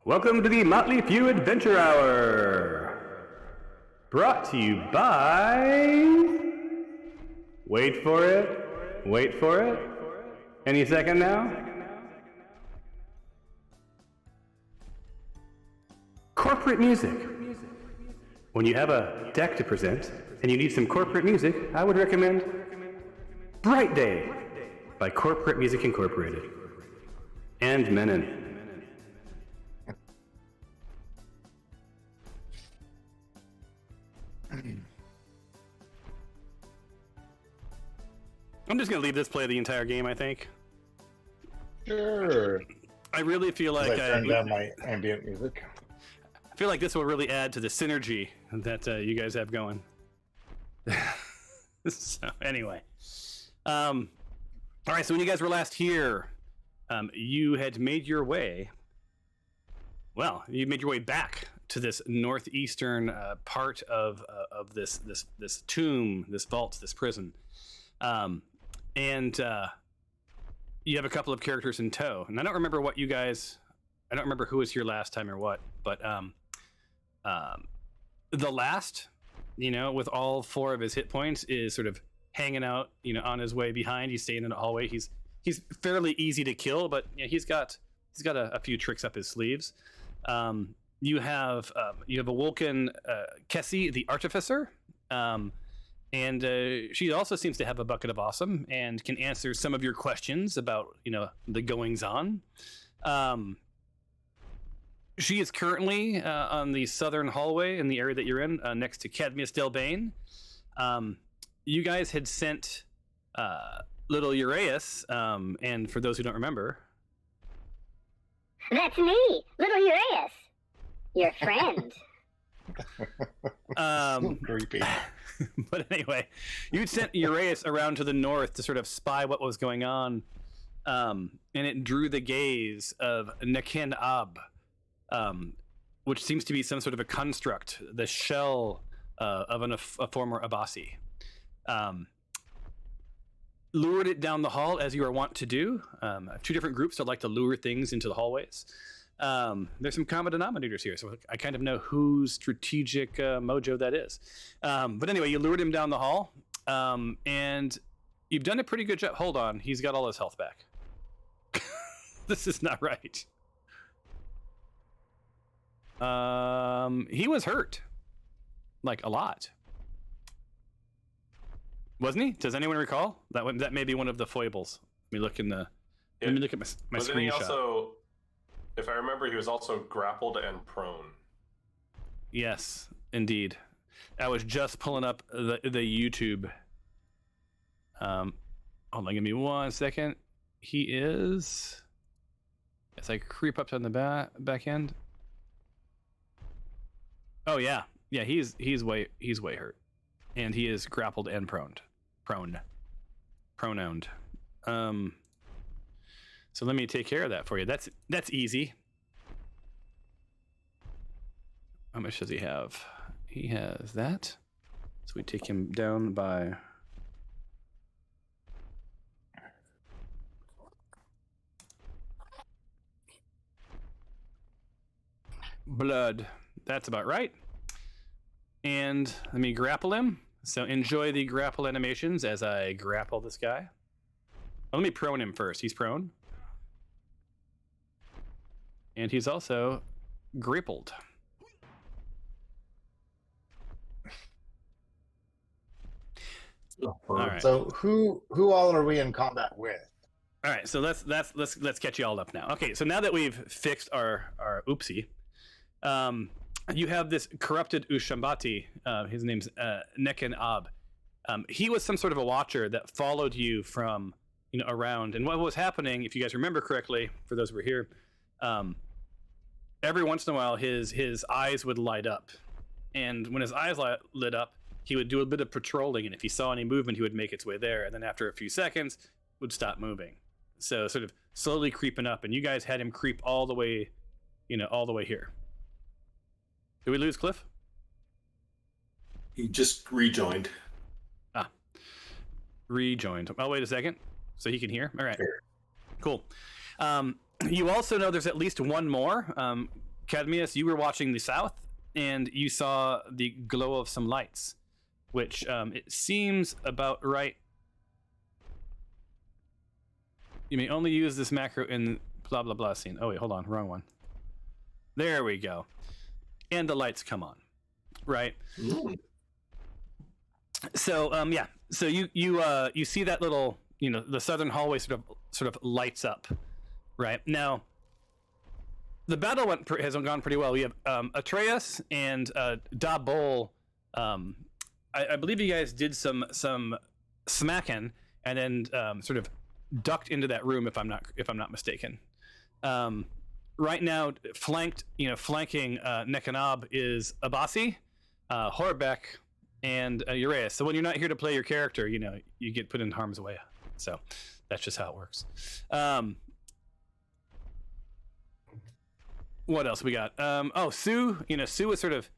Welcome to the Motley Few Adventure Hour. Brought to you by... Wait for it. Wait for it. Any second now. Corporate music. When you have a deck to present and you need some corporate music, I would recommend Bright Day by Corporate Music Incorporated. And Menon. I'm just going to leave this play the entire game, I think. Sure. I really feel like I turned down my ambient music. I feel like this will really add to the synergy that you guys have going. So, anyway. All right, so when you guys were last here, you had made your way... Well, you made your way back to this northeastern part of this tomb, this vault, this prison. And you have a couple of characters in tow. And I don't remember what you guys... I don't remember who was here last time or what. But the last, with all 4 of his hit points, is sort of hanging out, on his way behind. He's staying in the hallway. He's fairly easy to kill, but he's got a few tricks up his sleeves. You have awoken Kessie, the artificer. And she also seems to have a bucket of awesome and can answer some of your questions about, the goings-on. She is currently on the southern hallway in the area that you're in, next to Cadmius Delbane. You guys had sent little Uraeus, and for those who don't remember... That's me, little Uraeus, your friend. Creepy. But anyway, you sent Uraeus around to the north to sort of spy what was going on, and it drew the gaze of Nekin Ab, which seems to be some sort of a construct, the shell of a former Abasi. Lured it down the hall, as you are wont to do. 2 different groups that like to lure things into the hallways. There's some common denominators here, so I kind of know whose strategic mojo that is. But anyway, you lured him down the hall, and you've done a pretty good job. Hold on, he's got all his health back. This is not right. He was hurt. Like, a lot. Wasn't he? Does anyone recall? That may be one of the foibles. Let me look at my screenshot. He also... If I remember, he was also grappled and prone. Yes, indeed. I was just pulling up the YouTube. Hold on, give me 1 second. He is... As I creep up on the back end. Oh yeah, he's way hurt, and he is grappled and proned. So let me take care of that for you. That's easy. How much does he have? He has that. So we take him down by... blood. That's about right. And let me grapple him. So enjoy the grapple animations as I grapple this guy. Let me prone him first. He's prone. And he's also grappled. All right. So who all are we in combat with? All right, so let's catch you all up now. Okay, so now that we've fixed our oopsie, you have this corrupted Ushambati. His name's Nekin Ab. He was some sort of a watcher that followed you from around. And what was happening, if you guys remember correctly, for those who were here, every once in a while his eyes would light up, and when his eyes lit up, he would do a bit of patrolling, and if he saw any movement, he would make its way there, and then after a few seconds, would stop moving. So sort of slowly creeping up, and you guys had him creep all the way here. Did we lose Cliff? He just rejoined. Rejoined. Oh, wait a second. So he can hear? All right. Cool. You also know there's at least one more. Cadmius, you were watching the south, and you saw the glow of some lights, which it seems about right. You may only use this macro in blah blah blah scene. Oh wait, hold on, wrong one. There we go. And the lights come on, right? Ooh. So yeah, so you see that little, the southern hallway sort of lights up, right? Now the battle has gone pretty well. We have Atreus and Dabol. I believe you guys did some smacking and then sort of ducked into that room if I'm not mistaken. Right now, flanking Nekanab is Abasi, Horbeck, and Uraeus. So when you're not here to play your character, you get put in harm's way. So that's just how it works. What else we got? Sue. Sue was sort of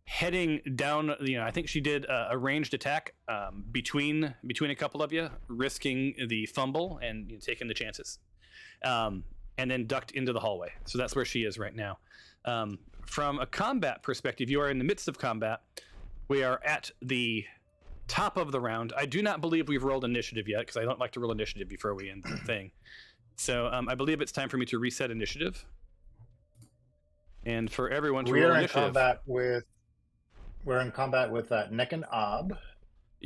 heading down. I think she did a ranged attack between a couple of you, risking the fumble and taking the chances. And then ducked into the hallway. So that's where she is right now. From a combat perspective, you are in the midst of combat. We are at the top of the round. I do not believe we've rolled initiative yet, because I don't like to roll initiative before we end the thing. So I believe it's time for me to reset initiative. And for everyone to roll initiative. We're in combat with Nick and Ob.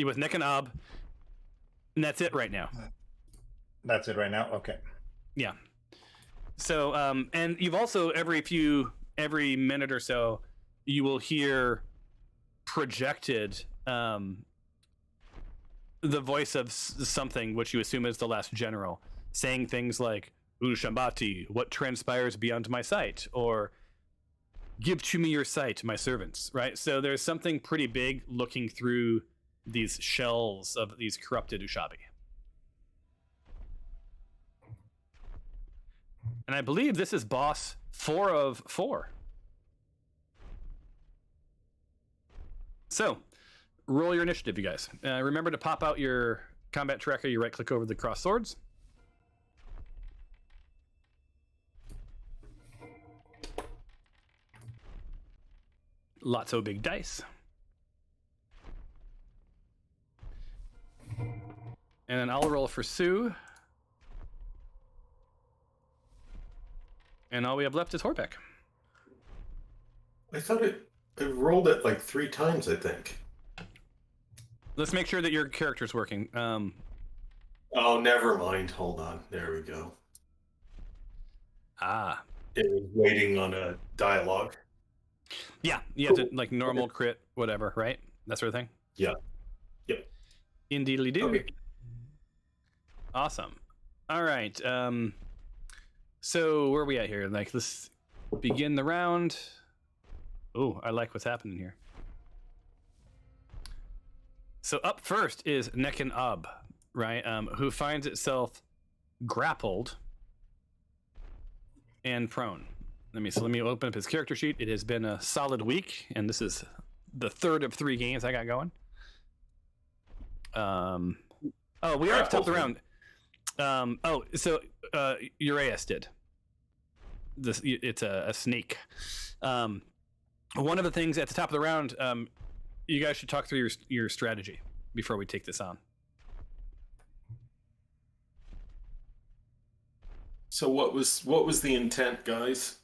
With Nick and Ob. And that's it right now. That's it right now? Okay. Yeah. So, and you've also every minute or so, you will hear projected the voice of something which you assume is the last general, saying things like "Ushambati, what transpires beyond my sight," or "Give to me your sight, my servants." Right. So there's something pretty big looking through these shells of these corrupted Ushabi. And I believe this is boss 4 of 4. So, roll your initiative, you guys. Remember to pop out your combat tracker. You right-click over the cross swords. Lots of big dice. And then I'll roll for Sue. And all we have left is Horbeck. I thought it rolled it like 3 times, I think. Let's make sure that your character's working. Oh, never mind. Hold on. There we go. Ah. It was waiting on a dialogue. Yeah, you have to, like, normal, crit, whatever, right? That sort of thing? Yeah. Yep. Indeedly-doo. Okay. Awesome. All right. So where are we at here? Like, let's begin the round. Oh, I like what's happening here. So up first is Nekan Ab, right? Who finds itself grappled and prone. Let me open up his character sheet. It has been a solid week, and this is the 3rd of 3 games I got going. We are at the top of the round. Uraeus did. It's a snake. One of the things at the top of the round, you guys should talk through your strategy before we take this on. So what was the intent, guys?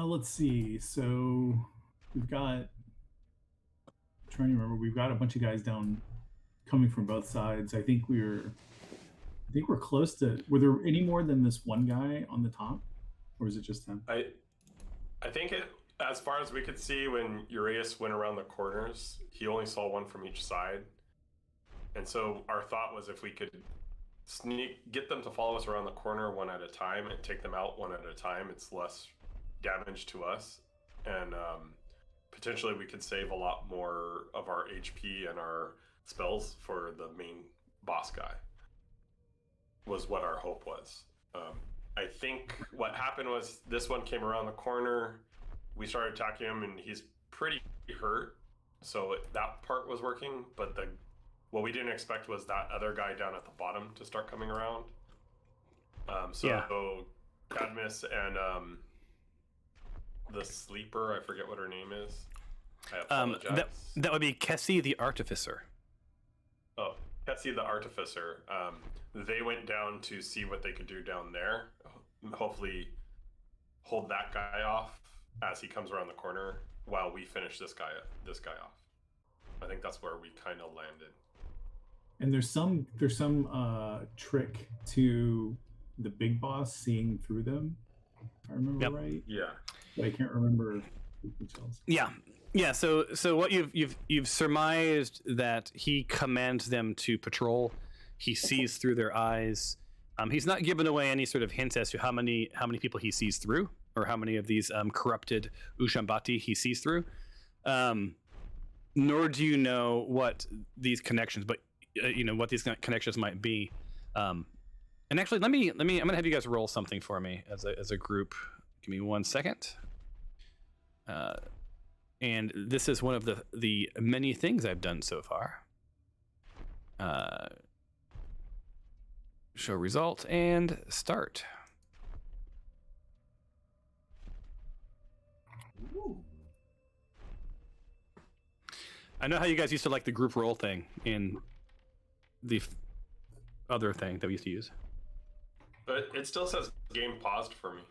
Let's see. So we've got, trying to remember, we've got a bunch of guys down coming from both sides. I think we're close to. Were there any more than this one guy on the top, or is it just him? I think it, as far as we could see, when Uraeus went around the corners, he only saw one from each side. And so our thought was, if we could get them to follow us around the corner one at a time and take them out one at a time, it's less damage to us, and potentially we could save a lot more of our HP and our spells for the main boss guy, was what our hope was. I think what happened was this one came around the corner, we started attacking him, and he's pretty hurt, so that part was working, but what we didn't expect was that other guy down at the bottom to start coming around. So Cadmus and the sleeper, I forget what her name is. I apologize. That would be Kessie the Artificer. Oh, Kessie the Artificer. They went down to see what they could do down there. Hopefully, hold that guy off as he comes around the corner while we finish this guy off. I think that's where we kind of landed. And there's some trick to the big boss seeing through them. If I remember right. Yeah. But I can't remember the details. Yeah. So what you've surmised that he commands them to patrol. He sees through their eyes. He's not given away any sort of hints as to how many people he sees through, or how many of these corrupted Ushambati he sees through. Nor do you know what these connections, but what these connections might be. And actually, I'm gonna have you guys roll something for me as a group. Give me 1 second. And this is one of the many things I've done so far. Show result and start. Ooh. I know how you guys used to like the group roll thing in the other thing that we used to use. But it still says game paused for me.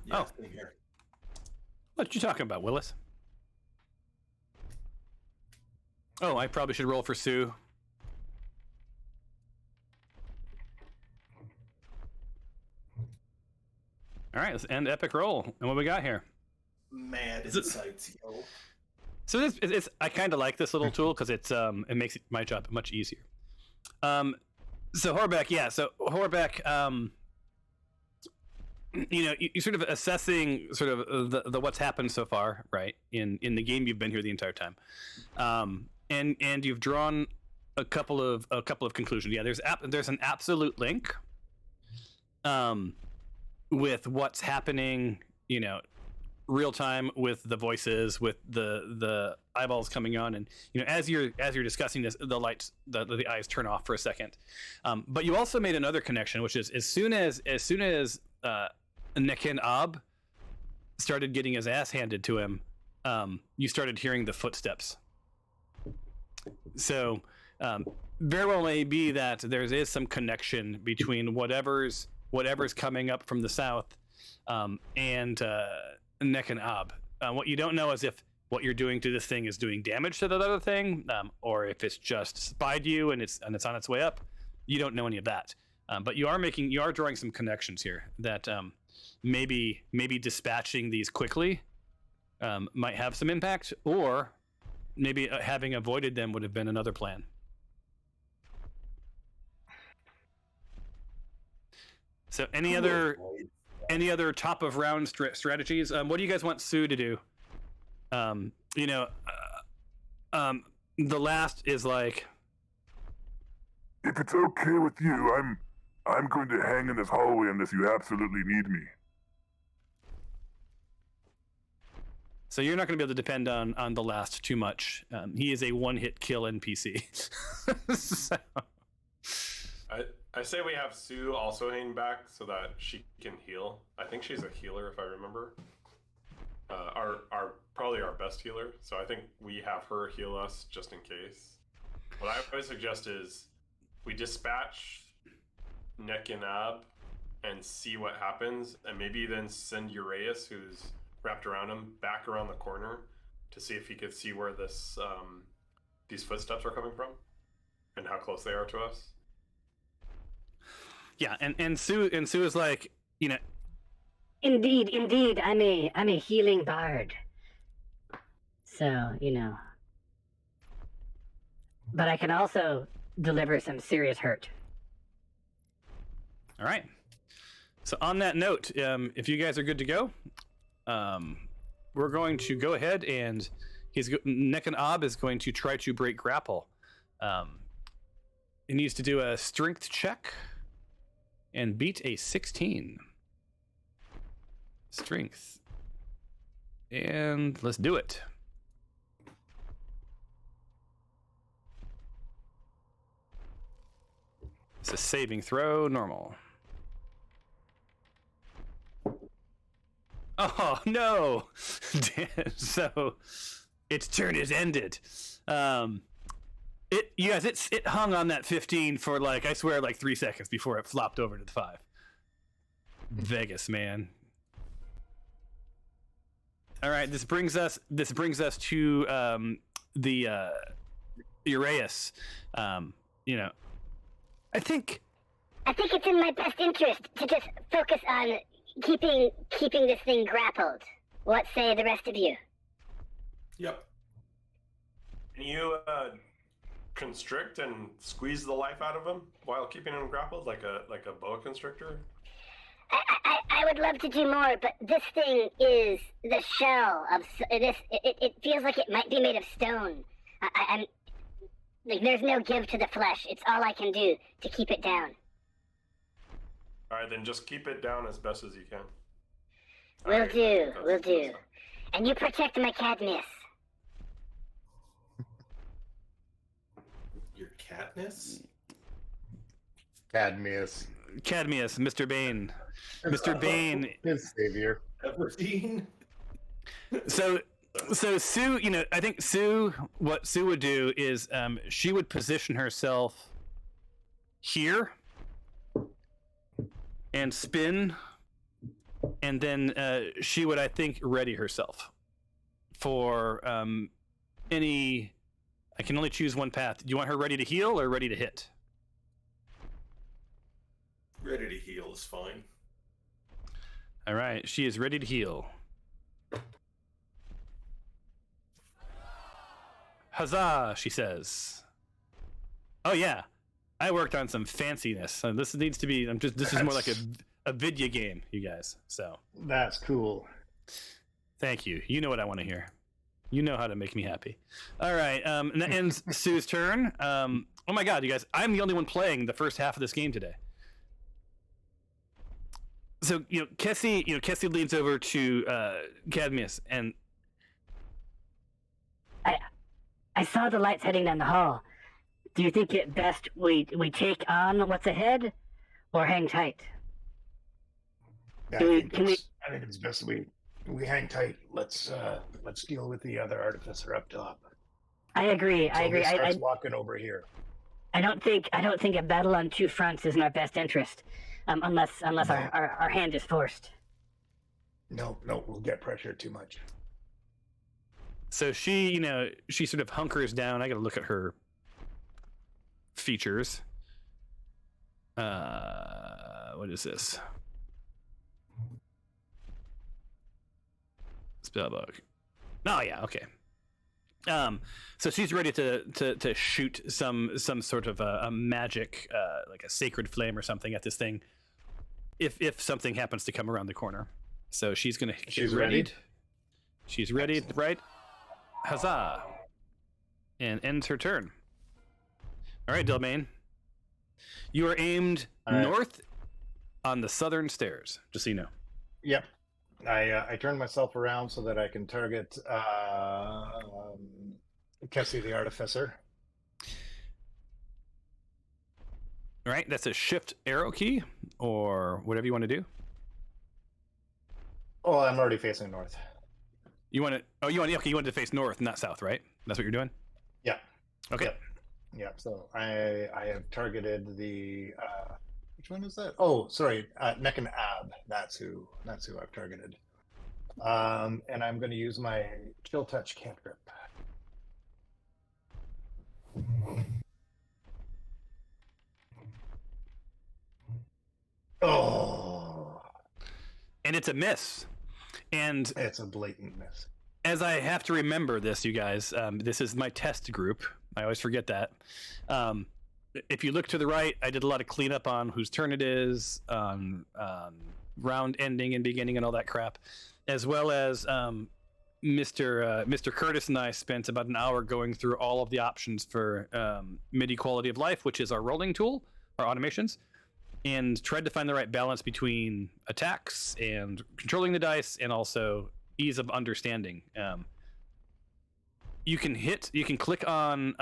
Yeah, Oh. same here. What you talking about, Willis? Oh, I probably should roll for Sue. All right, let's end epic roll. And what we got here? Mad Is it- insights, yo. So it's I kind of like this little tool because it makes my job much easier. So Horbeck, yeah. So Horbeck, you're sort of assessing sort of the what's happened so far, right? In the game, you've been here the entire time, and you've drawn a couple of conclusions. Yeah, there's an absolute link, with what's happening, real time, with the voices, with the eyeballs coming on, and as you're discussing this, the lights, the eyes turn off for a second. But you also made another connection, which is as soon as Nekin Ab started getting his ass handed to him, you started hearing the footsteps. So very well may be that there is some connection between whatever's coming up from the south, and Nekin Ab. What you don't know is if what you're doing to this thing is doing damage to the other thing, or if it's just spied you and it's on its way up. You don't know any of that, but you are drawing some connections here that maybe dispatching these quickly might have some impact, or maybe having avoided them would have been another plan. So any other top of round strategies? What do you guys want Sue to do? The last is like, If it's okay with you, I'm going to hang in this hallway unless you absolutely need me. so you're not going to be able to depend on the last too much. He is a one-hit kill NPC. So. I say we have Sue also hang back so that she can heal. I think she's a healer, if I remember. Probably our best healer. So I think we have her heal us just in case. What I would suggest is we dispatch Nekin Ab and see what happens, and maybe then send Uraeus, who's wrapped around him, back around the corner to see if he could see where these footsteps are coming from and how close they are to us. Yeah, and Sue is like, Indeed, I'm a healing bard. So, but I can also deliver some serious hurt. all right. So on that note, if you guys are good to go, we're going to go ahead, and Nekin Ab is going to try to break grapple. He needs to do a strength check and beat a 16. Strength. And let's do it. It's a saving throw, normal. Oh no! So its turn is ended. It hung on that 15 for I swear 3 seconds before it flopped over to the 5. Vegas, man. All right, this brings us to the Uraeus. I think it's in my best interest to just focus on keeping this thing grappled. What say the rest of you? Yep. Can you constrict and squeeze the life out of him while keeping him grappled, like a boa constrictor? I would love to do more, but this thing is the shell of this. It feels like it might be made of stone. I'm there's no give to the flesh. It's all I can do to keep it down. All right, then just keep it down as best as you can. Will do. And you protect my Cadmus. Your Katniss? Cadmius. Cadmius, Mr. Bane. Mr. Bane. His savior. Everdeen? So Sue, I think what Sue would do is she would position herself here and spin, and then she would, I think, ready herself for any. I can only choose one path. Do you want her ready to heal or ready to hit? Ready to heal is fine. All right, she is ready to heal. Huzzah, she says. Oh yeah, I worked on some fanciness. This needs to be. This is more like a video game, you guys. So That's cool. thank you. You know what I want to hear. You know how to make me happy. All right, and that ends Sue's turn. Oh my God, you guys! I'm the only one playing the first half of this game today. So Kessie leans over to Cadmius and I saw the lights heading down the hall. Do you think it best we take on what's ahead, or hang tight? I think it's best we hang tight. Let's deal with the other artificer up top. I agree. So he starts walking over here. I don't think a battle on two fronts is in our best interest, unless our hand is forced. No, we'll get pressure too much. so she sort of hunkers down. I got to look at her features. What is this? Spellbook. Oh yeah, okay. So she's ready to shoot some sort of a magic, like a sacred flame or something at this thing. If something happens to come around the corner, so she's gonna. She's ready. She's ready, Excellent. right? Huzzah! And ends her turn. All right, Delmain. You are aimed north on the southern stairs. Just so you know. Yep. I turned myself around so that I can target Kessie the Artificer. All right, that's a shift arrow key or whatever you want to do. Oh, I'm already facing north. You want to? Oh, you want to face north, not south, right? That's what you're doing. Yeah. Okay. Yep. So I have targeted the which one is that? Oh, sorry, neck and ab. That's who I've targeted. And I'm going to use my chill touch cantrip. Oh, And it's a miss. And it's a blatant miss. as I have to remember this, you guys, this is my test group. I always forget that. If you look to the right, I did a lot of cleanup on whose turn it is, round ending and beginning and all that crap, as well as Mr. Curtis and I spent about an hour going through all of the options for MIDI quality of life, which is our rolling tool, our automations, and tried to find the right balance between attacks and controlling the dice and also ease of understanding. You can click on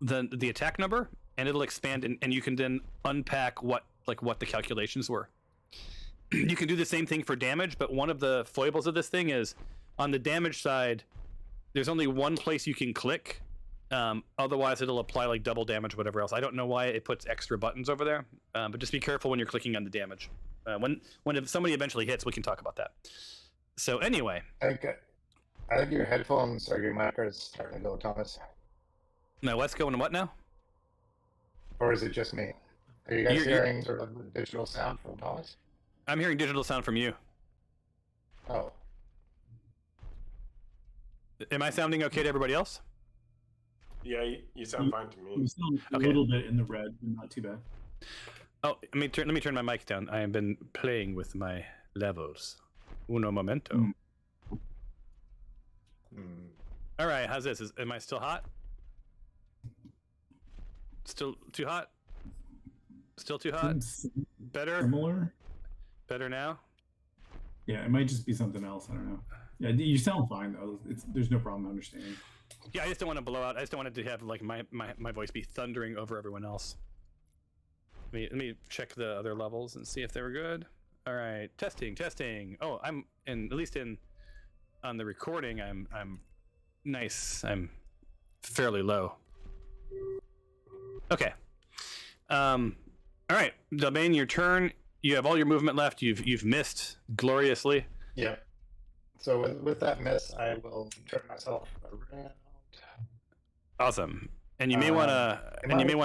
the attack number and it'll expand and you can then unpack what the calculations were. you can do the same thing for damage, but one of the foibles of this thing is on the damage side, there's only one place you can click. Otherwise, it'll apply like double damage, whatever else. I don't know why it puts extra buttons over there, but just be careful when you're clicking on the damage. If somebody eventually hits, we can talk about that. So anyway, I think your headphones or your mic are starting to go, Thomas. now what's going what now? Or is it just me? Are you guys hearing sort of digital sound from Thomas? I'm hearing digital sound from you. Oh. Am I sounding okay to everybody else? Yeah, you sound fine to You me. sound a Okay. little bit in the red, but not too bad. Oh, let me turn my mic down. I have been playing with my levels. Uno momento. Mm. Hmm. All right, how's this? Am I still hot? Still too hot? Still too hot? Seems Better? similar. Better now? Yeah, it might just be something else. I don't know. Yeah, you sound fine though. There's no problem understanding. Yeah, I just don't want to blow out. I just don't want it to have like my voice be thundering over everyone else. Let me check the other levels and see if they were good. All right, testing. Oh, I'm at least on the recording. I'm nice. I'm fairly low. Okay. All right, Delbane, your turn. You have all your movement left. You've missed gloriously. Yeah. So with that miss, I will turn myself around. Awesome. And you may want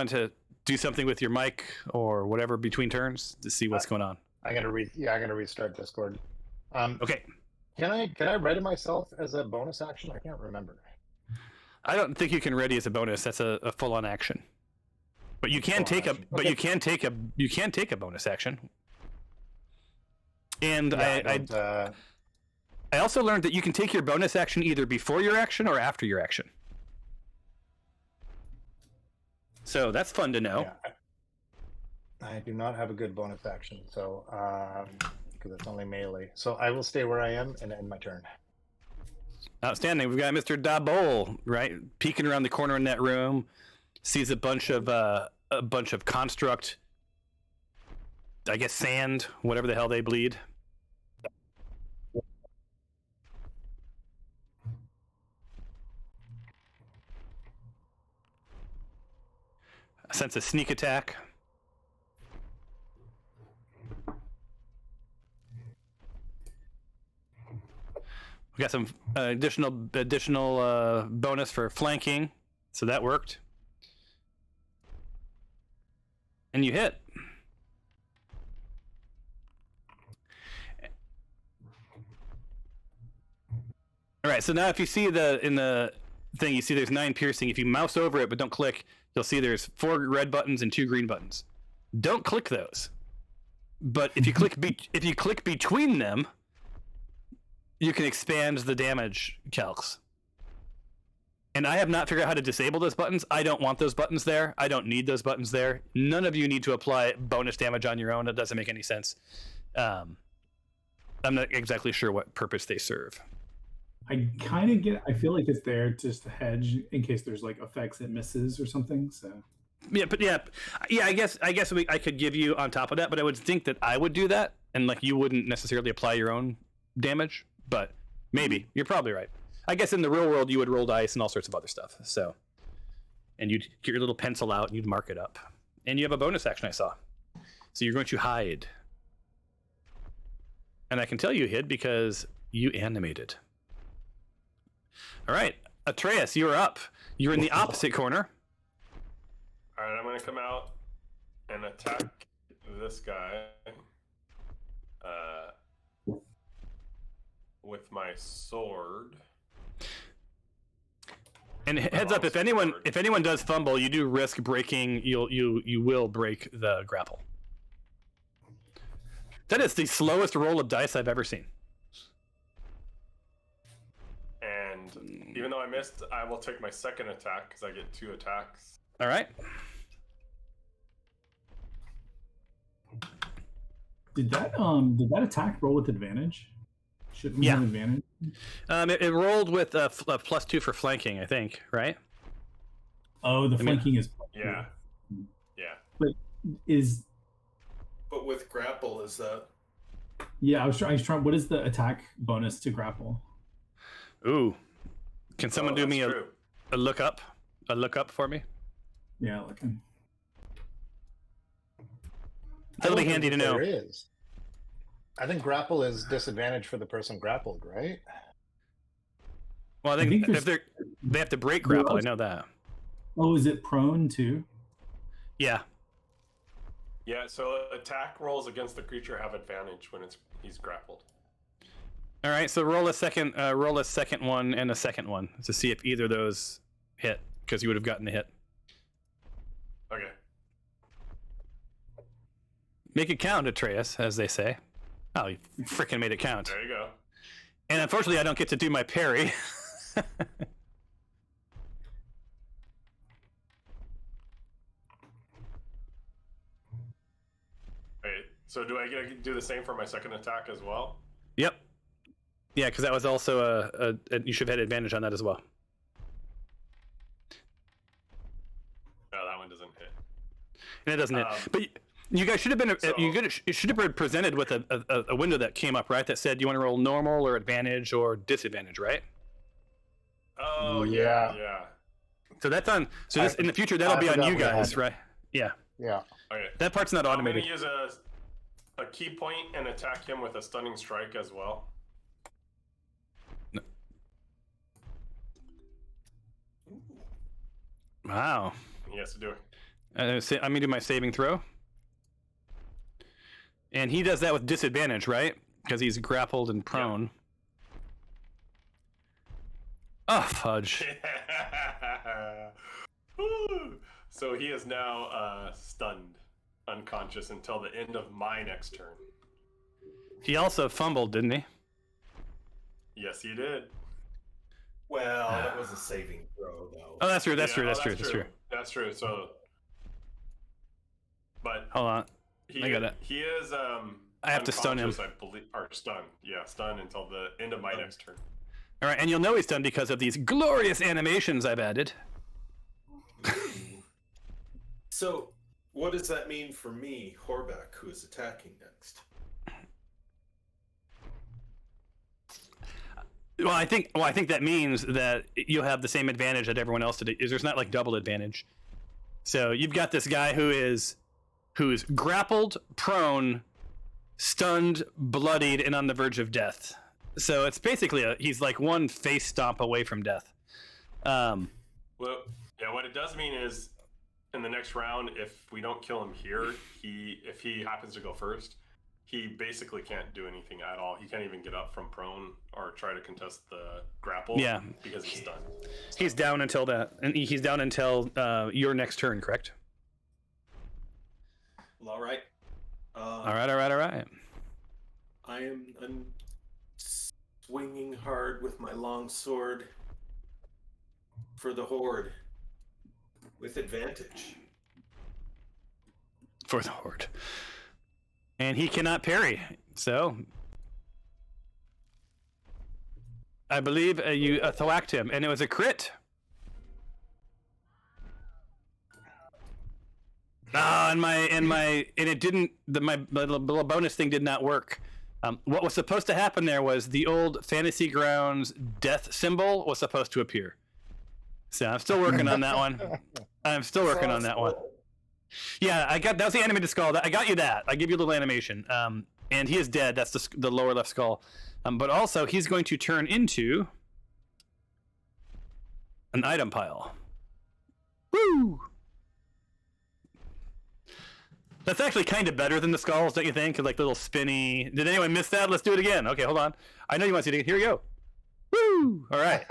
to do something with your mic or whatever between turns to see what's going on. I'm gonna restart Discord. Okay. Can I ready myself as a bonus action? I can't remember. I don't think you can ready as a bonus. That's a full-on action. But you can take a you can take a bonus action. And Yeah, I also learned that you can take your bonus action either before your action or after your action. So that's fun to know. yeah, I do not have a good bonus action, so because it's only melee. So I will stay where I am and end my turn. Outstanding. We've got Mr. Dabole, right, peeking around the corner in that room, sees a bunch of construct, I guess sand, whatever the hell they bleed. I sense a sneak attack. We got some additional bonus for flanking, so that worked. And you hit. All right, so now if you see in the thing, you see there's 9 piercing. If you mouse over it but don't click, you'll see there's 4 red buttons and 2 green buttons. Don't click those. But if you click between them, you can expand the damage calcs. And I have not figured out how to disable those buttons. I don't want those buttons there. I don't need those buttons there. None of you need to apply bonus damage on your own. It doesn't make any sense. I'm not exactly sure what purpose they serve. I kind of I feel like it's there just to hedge in case there's like effects it misses or something. So Yeah, but I guess I could give you on top of that, but I would think that I would do that, and like you wouldn't necessarily apply your own damage. But maybe you're probably right. I guess in the real world you would roll dice and all sorts of other stuff. So, and you'd get your little pencil out and you'd mark it up, and you have a bonus action I saw. So you're going to hide, and I can tell you hid because you animated. All right, Atreus, you're up. You're in the opposite corner. All right, I'm gonna come out and attack this guy with my sword. And heads up, if anyone does fumble, you do risk breaking. You will break the grapple. That is the slowest roll of dice I've ever seen. And even though I missed, I will take my second attack because I get 2 attacks. All right. did that attack roll with advantage? Shouldn't we have advantage? It rolled with a +2 for flanking, I think, right? Oh, the flanking is Yeah. But But with grapple, is that Yeah, I was trying. What is the attack bonus to grapple? Ooh, can someone do that's me true. a look up? A look up for me? Yeah, looking. That'll be handy to know. There is. I think grapple is disadvantage for the person grappled, right? Well, I think if they have to break grapple, I know that. Oh, is it prone too? Yeah. Yeah, so attack rolls against the creature have advantage when he's grappled. All right, so roll a second one and a second one to see if either of those hit, because you would have gotten a hit. Okay. Make it count, Atreus, as they say. Oh, you freaking made it count. There you go. And unfortunately, I don't get to do my parry. Wait, so do I get to do the same for my second attack as well? Yep. Yeah, because that was also you should have had advantage on that as well. No, that one doesn't hit. And it doesn't hit. But you guys should have been So- you should have been presented with a window that came up, right? That said you want to roll normal or advantage or disadvantage, right? Oh Yeah. yeah. So that's on. So this in the future that'll I be on forgot you we had guys, it. right? Yeah. Yeah. Okay. That part's not I'm going automated. to use a key point and attack him with a stunning strike as well. Wow. He has to do it. I'm gonna do my saving throw. And he does that with disadvantage, right? Because he's grappled and prone. Oh, fudge. Woo! So he is now stunned, unconscious until the end of my next turn. He also fumbled, didn't he? Yes, he did. Well, that was a saving throw, though. Oh, that's true. That's Yeah, true. oh, That's true. That's true. That's true. So, but Hold on. he, I got it. He is I have to stun him. unconscious, I believe, or stun. Yeah, stun until the end of my next turn. All right, and you'll know he's done because of these glorious animations I've added. So, what does that mean for me, Horback, who is attacking next? Well, I think that means that you'll have the same advantage that everyone else did. There's not like double advantage. So you've got this guy who's grappled, prone, stunned, bloodied, and on the verge of death. So it's basically he's like one face stomp away from death. Well, yeah. What it does mean is, in the next round, if we don't kill him here, if he happens to go first, he basically can't do anything at all. He can't even get up from prone or try to contest the grapple. Yeah. Because he's stunned. He's down until that, and he's down until your next turn, correct? Well, all right. All right. I am swinging hard with my long sword for the horde with advantage. For the horde. And he cannot parry, so I believe you thwacked him, and it was a crit. And it didn't. My little bonus thing did not work. What was supposed to happen there was the old Fantasy Grounds death symbol was supposed to appear. So I'm still working on that one. Yeah, that was the animated skull. I got you that. I give you a little animation. And he is dead. That's the lower left skull. But also, he's going to turn into an item pile. Woo! That's actually kind of better than the skulls, don't you think? Like little spinny. Did anyone miss that? Let's do it again. Okay, hold on. I know you want to see it again. Here we go. Woo! All right.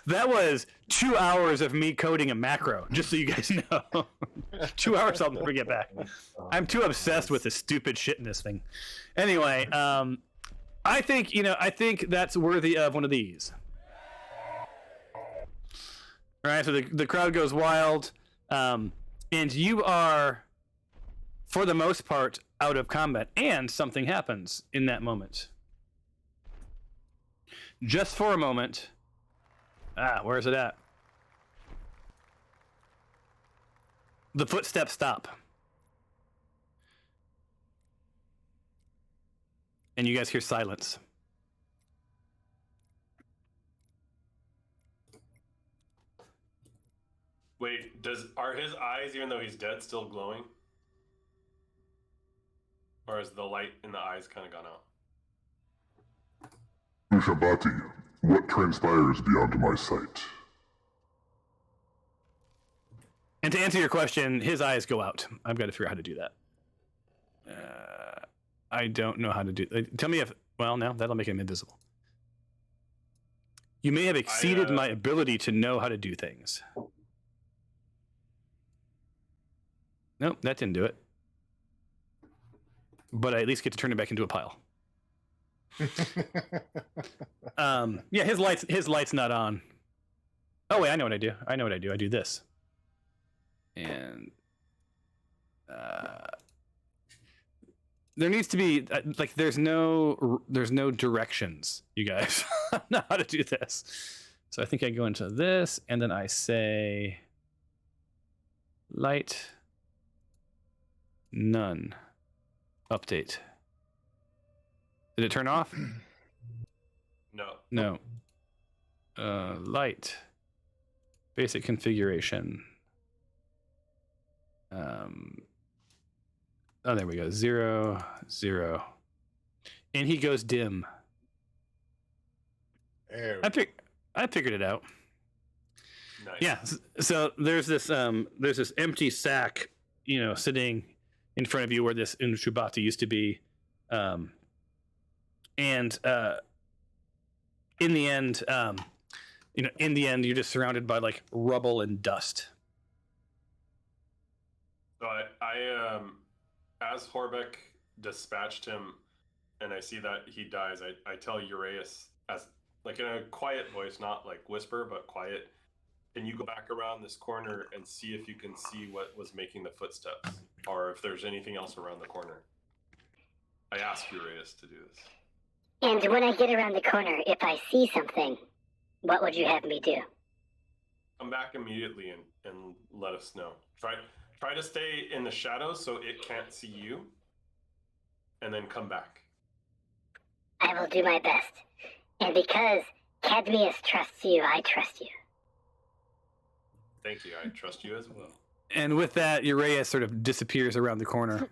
That was 2 hours of me coding a macro, just so you guys know. 2 hours I'll never get back. I'm too obsessed with the stupid shit in this thing. Anyway, I think that's worthy of one of these. All right, so the crowd goes wild, and you are, for the most part, out of combat, and something happens in that moment. Just for a moment. Where is it at? The footsteps stop. and you guys hear silence. Wait, are his eyes, even though he's dead, still glowing? Or has the light in the eyes kind of gone out? Ushabati, what transpires beyond my sight? And to answer your question, his eyes go out. I've got to figure out how to do that. I don't know how to do. Tell me if. Well, no, that'll make him invisible. You may have exceeded my ability to know how to do things. Nope, that didn't do it. But I at least get to turn it back into a pile. Yeah, his light's not on. Oh wait, I know what I do. I do this. And there needs to be like there's no directions, you guys. I don't know how to do this. So I think I go into this and then I say light none. Update. Did it turn off? No. Light. Basic configuration. Oh, there we go. 0, 0. And he goes dim. I figured it out. Nice. Yeah. So there's this empty sack, sitting in front of you where this Ushubati used to be. And in the end, you're just surrounded by like rubble and dust. So I as Horbeck dispatched him, and I see that he dies, I tell Uraeus, as like in a quiet voice, not like whisper, but quiet. Can you go back around this corner and see if you can see what was making the footsteps, or if there's anything else around the corner? I ask Uraeus to do this. And when I get around the corner, if I see something, what would you have me do? Come back immediately and let us know. Try to stay in the shadows so it can't see you, and then come back. I will do my best. And because Cadmius trusts you, I trust you. Thank you. I trust you as well. And with that, Uraeus sort of disappears around the corner.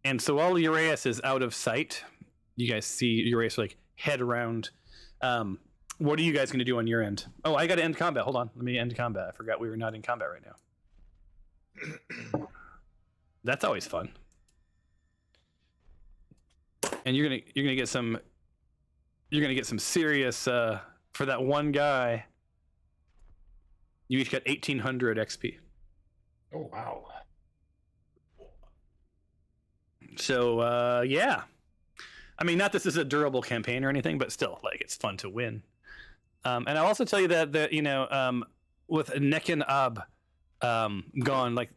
And so while Uraeus is out of sight, you guys see Uraeus like head around. What are you guys going to do on your end? Oh, I got to end combat. Hold on. Let me end combat. I forgot we were not in combat right now. That's always fun. And you're gonna get some serious for that one guy. You each got 1,800 XP. Oh wow. So yeah. I mean, not this is a durable campaign or anything, but still, like, it's fun to win. And I'll also tell you that with Nekin Ab gone, like,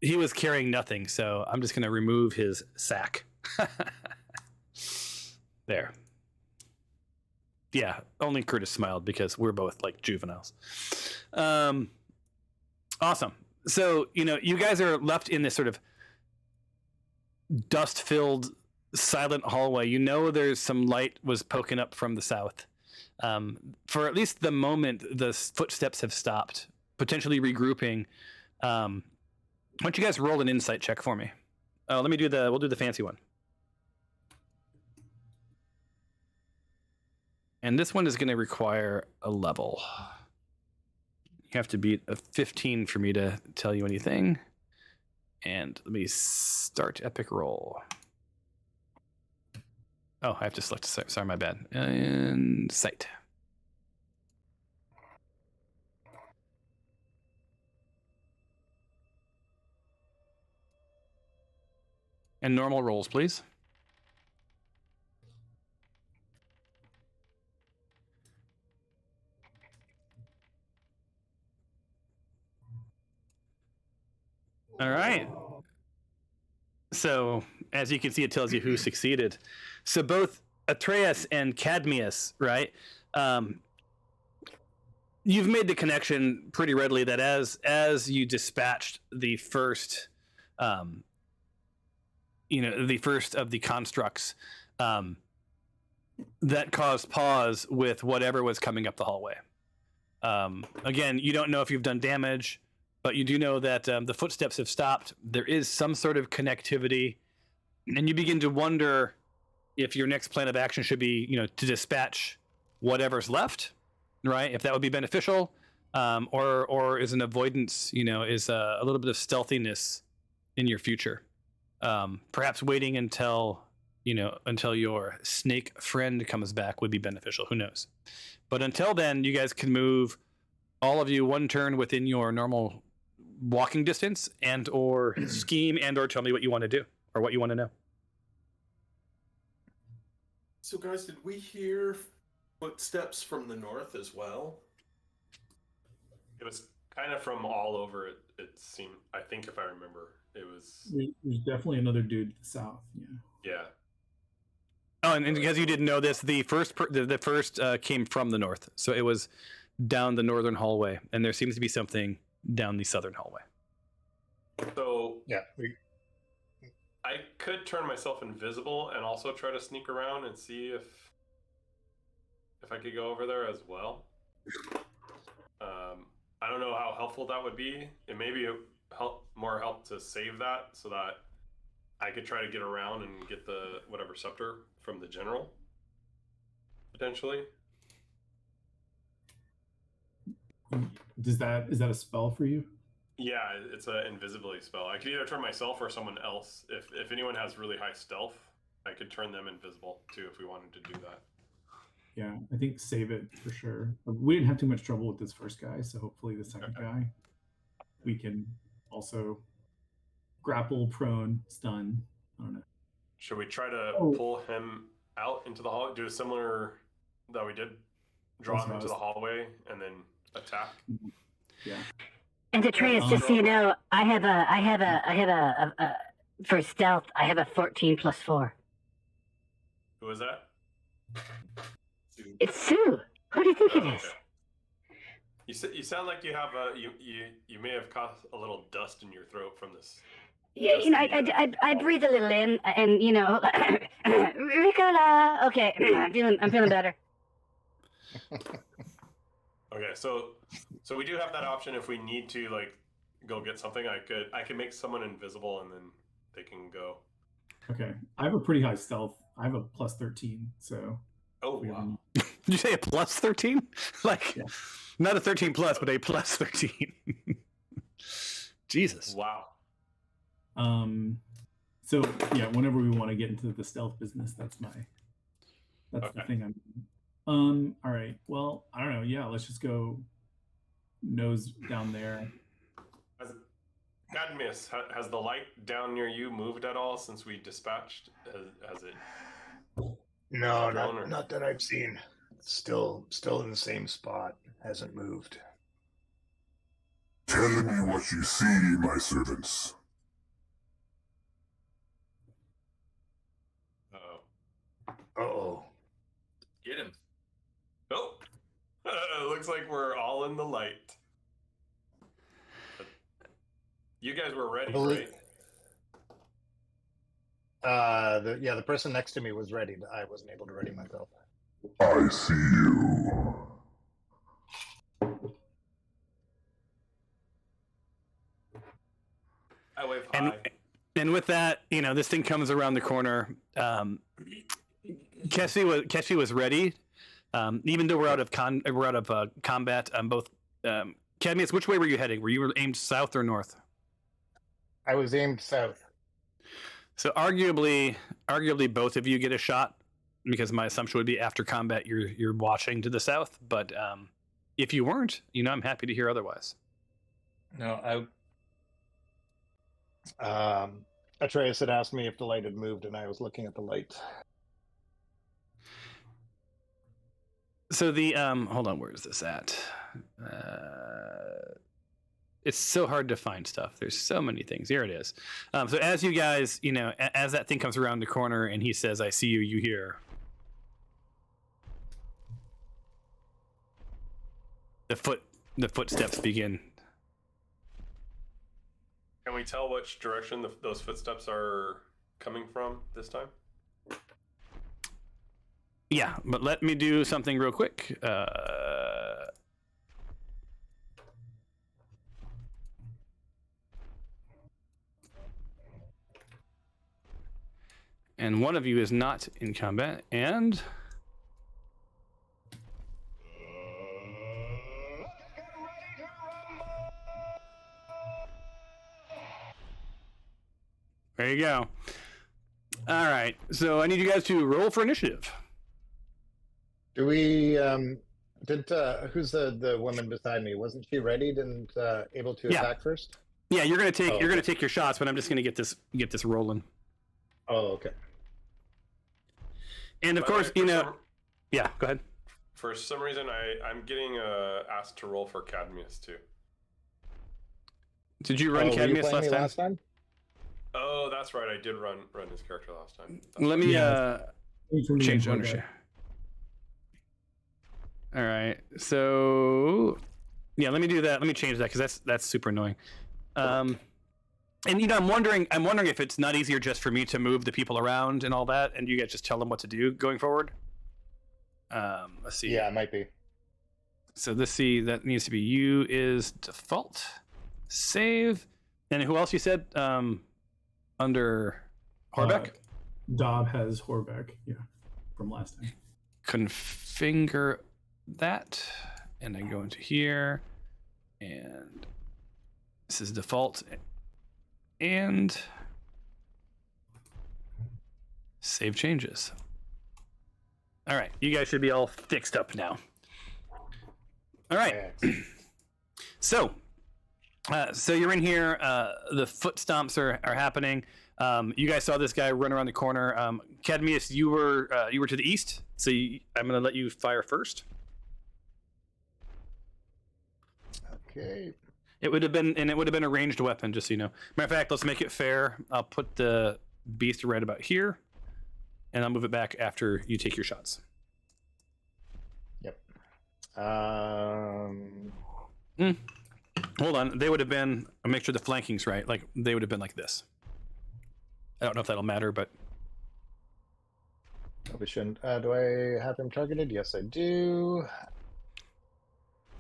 he was carrying nothing, so I'm just gonna remove his sack. There. Yeah, only Curtis smiled because we're both like juveniles. Awesome. So, you guys are left in this sort of dust-filled, silent hallway. There's some light was poking up from the south. For at least the moment, the footsteps have stopped, potentially regrouping. Why don't you guys roll an insight check for me? We'll do the fancy one. And this one is going to require a level. You have to beat a 15 for me to tell you anything. And let me start epic roll. Oh, I have to select. Sorry, my bad. Insight. And normal rolls, please. All right. So, as you can see, it tells you who succeeded. So both Atreus and Cadmius, right? You've made the connection pretty readily that as you dispatched the first the first of the constructs that caused pause with whatever was coming up the hallway. Again, you don't know if you've done damage, but you do know that the footsteps have stopped. There is some sort of connectivity, and you begin to wonder if your next plan of action should be, to dispatch whatever's left, right? If that would be beneficial, or is an avoidance, is a little bit of stealthiness in your future. Perhaps waiting until your snake friend comes back would be beneficial. Who knows? But until then, you guys can move, all of you, one turn within your normal walking distance, and or scheme, and or tell me what you want to do or what you want to know. So, guys, did we hear footsteps from the north as well? It was kind of from all over. It seemed. I think if I remember, it was. There's definitely another dude to the south. Yeah. Yeah. Oh, and because you didn't know this, the first came from the north, so it was down the northern hallway, and there seems to be something down the southern hallway. So Yeah. I could turn myself invisible and also try to sneak around and see if I could go over there as well. I don't know how helpful that would be. It may be more help to save that so that I could try to get around and get the whatever scepter from the general, potentially. Is that a spell for you? Yeah, it's an invisibility spell. I could either turn myself or someone else. If anyone has really high stealth, I could turn them invisible too if we wanted to do that. Yeah, I think save it for sure. We didn't have too much trouble with this first guy, so hopefully the second guy we can also grapple, prone, stun. I don't know. Should we try to pull him out into the hall? Do a similar that we did, draw him into the hallway and then attack. Yeah. And Atreus, just so you know, I have a for stealth, I have a 14 plus 4. Who is that? It's Sue. Who do you think it is? You sound like you have you may have caught a little dust in your throat from this. Yeah, I breathe a little in, and Ricola. Okay, I'm feeling better. Okay, so we do have that option if we need to go get something. I could make someone invisible and then they can go. Okay, I have a pretty high stealth. I have a plus 13, so. Oh wow! Did you say a plus 13? Not a 13 plus, but a plus 13. Jesus. Wow. So yeah, whenever we want to get into the stealth business, that's the thing I'm doing. All right. Well, I don't know. Yeah, let's just go nose down there. Cadmius, has the light down near you moved at all since we dispatched? Has it? No, not that I've seen. Still in the same spot. Hasn't moved. Tell me what you see, my servants. Uh-oh. Get him. Oh, looks like we're all in the light. You guys were ready, right? The person next to me was ready. I wasn't able to ready myself. I see you. I wave hi. And with that, this thing comes around the corner. Keshi was ready. Even though we're out of combat, both. Cadmius, which way were you heading? Were you aimed south or north? I was aimed south. So arguably both of you get a shot, because my assumption would be after combat you're watching to the south. But if you weren't, I'm happy to hear otherwise. No, Atreus had asked me if the light had moved, and I was looking at the light. So the hold on, where is this at? It's so hard to find stuff. There's so many things. Here it is. So as you guys, as that thing comes around the corner and he says, "I see you," you hear the footsteps begin. Can we tell which direction those footsteps are coming from this time? Yeah, but let me do something real quick. And one of you is not in combat, and there you go. All right, so I need you guys to roll for initiative. Do we who's the woman beside me? Wasn't she readied and able to attack first? Yeah, you're gonna take your shots, but I'm just gonna get this rolling. Oh, okay. And of course, yeah, go ahead. For some reason, I'm getting asked to roll for Cadmius too. Did you run Cadmius last time? Oh, that's right. I did run his character last time. Let me change ownership. All right, so yeah, let me do that. Let me change that because that's super annoying. And I'm wondering if it's not easier just for me to move the people around and all that, and you guys just tell them what to do going forward. Let's see. Yeah, it might be. So let's see. That needs to be you is default. Save. And who else you said? Under Horbeck? Dob has Horbeck, yeah, from last time. Configure that, and then go into here, and this is default, and save changes. All right, you guys should be all fixed up now. All right. So you're in here. The foot stomps are happening. You guys saw this guy run around the corner. Cadmius, you were to the east, so I'm going to let you fire first. Okay. It would have been a ranged weapon, just so you know. Matter of fact, let's make it fair. I'll put the beast right about here, and I'll move it back after you take your shots. Yep. Hold on. They would have been. I'll make sure the flanking's right. Like they would have been like this. I don't know if that'll matter, but We shouldn't. Do I have him targeted? Yes, I do.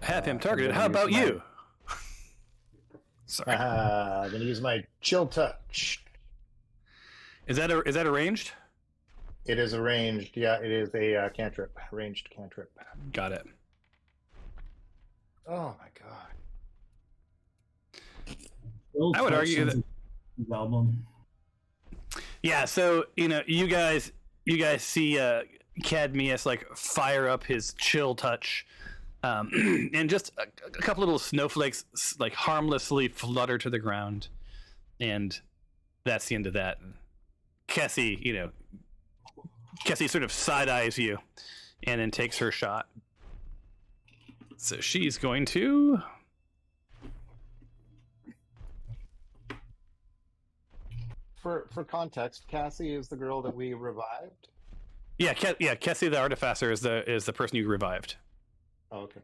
Have him targeted. How about you? Sorry. I'm gonna use my chill touch. Is that arranged? It is arranged. Yeah, it is a cantrip. Ranged cantrip. Got it. Oh my god. I would argue that album. Yeah, so you guys see Cadmius like fire up his chill touch, and just a couple little snowflakes like harmlessly flutter to the ground, and that's the end of that. Kessie sort of side eyes you, and then takes her shot. So she's going to. For context, Cassie is the girl that we revived. Yeah, Kessie the Artificer is the person you revived. Oh, okay.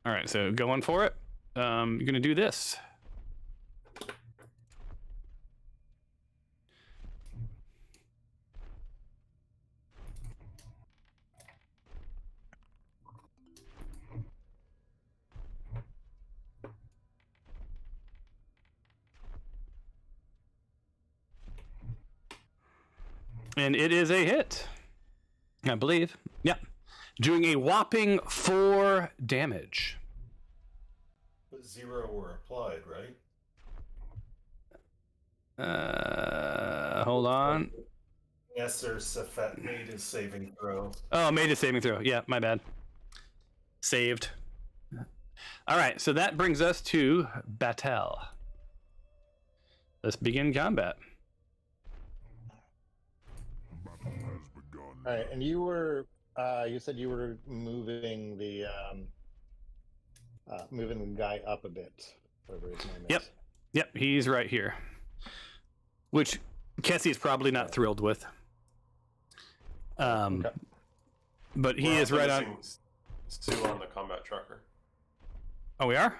All right, so going for it. You're gonna do this. And it is a hit, I believe. Yeah. Doing a whopping 4 damage. But 0 were applied, right? Hold on. Yes, sir. Safet made his saving throw. Oh, made a saving throw. Yeah, my bad. Saved. All right, so that brings us to Battle. Let's begin combat. All right, and you were you said you were moving the guy up a bit, whatever his name is. Yep, he's right here. Which Kessie's probably not thrilled with. Okay. But he is right on. Sue on the combat tracker. Oh, we are?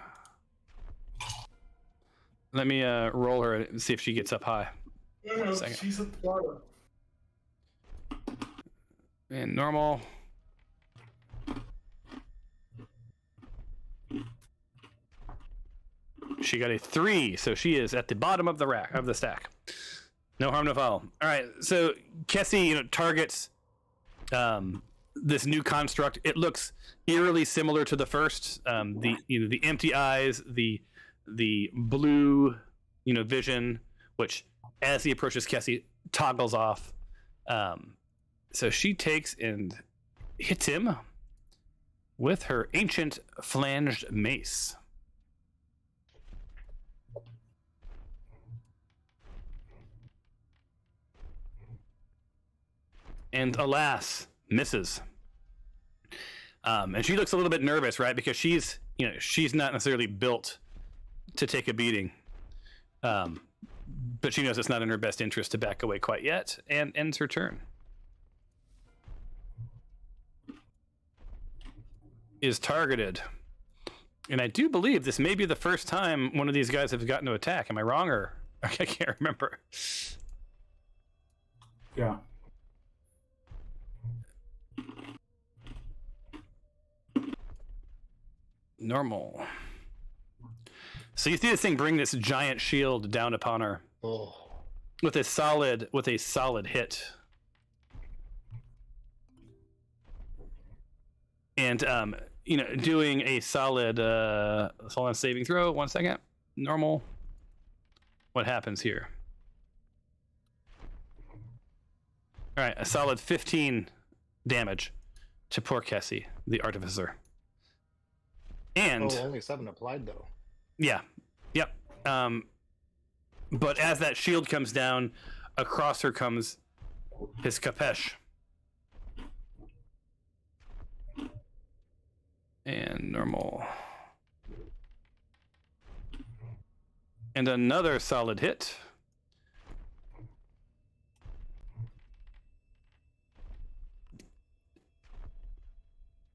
Let me roll her and see if she gets up high. No, second. she's at the bottom. And normal. She got a 3, so she is at the bottom of the stack. No harm, no foul. All right, so Kessie, targets this new construct. It looks eerily similar to the first. The empty eyes, the blue, vision, which as he approaches Kessie toggles off. So she takes and hits him with her ancient flanged mace. And alas, misses. And she looks a little bit nervous, right? Because she's not necessarily built to take a beating. But she knows it's not in her best interest to back away quite yet, and ends her turn. Is targeted. And I do believe this may be the first time one of these guys have gotten to attack. Am I wrong, or I can't remember? Yeah. Normal. So you see this thing bring this giant shield down upon her with a solid hit. And doing a solid saving throw. 1 second. Normal. What happens here? All right, a solid 15 damage to poor Kessie, the artificer. And only 7 applied though. Yeah. Yep. But as that shield comes down, across her comes his Kapesh. And normal. And another solid hit.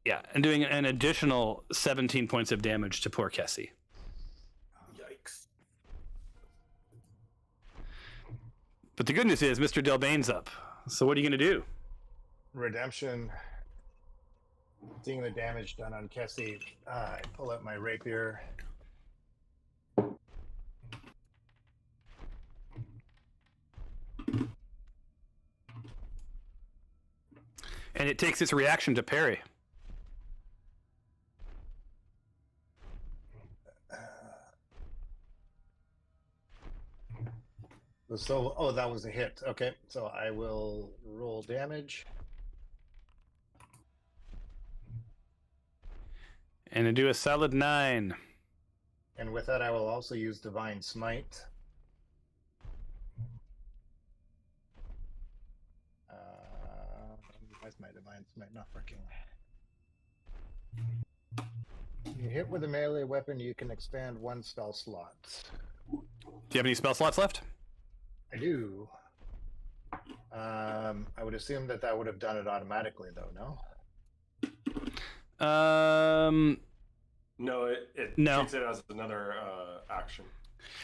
Yeah, and doing an additional 17 points of damage to poor Kessie. Yikes. But the good news is Mr. Delbane's up. So what are you going to do? Redemption. Seeing the damage done on Kessie, I pull out my rapier. And it takes its reaction to parry. So, that was a hit. Okay, so I will roll damage. And do a solid 9. And with that, I will also use Divine Smite. Why is my Divine Smite not working? You hit with a melee weapon, you can expand 1 spell slot. Do you have any spell slots left? I do. I would assume that would have done it automatically, though, no? No, it treats it as another action.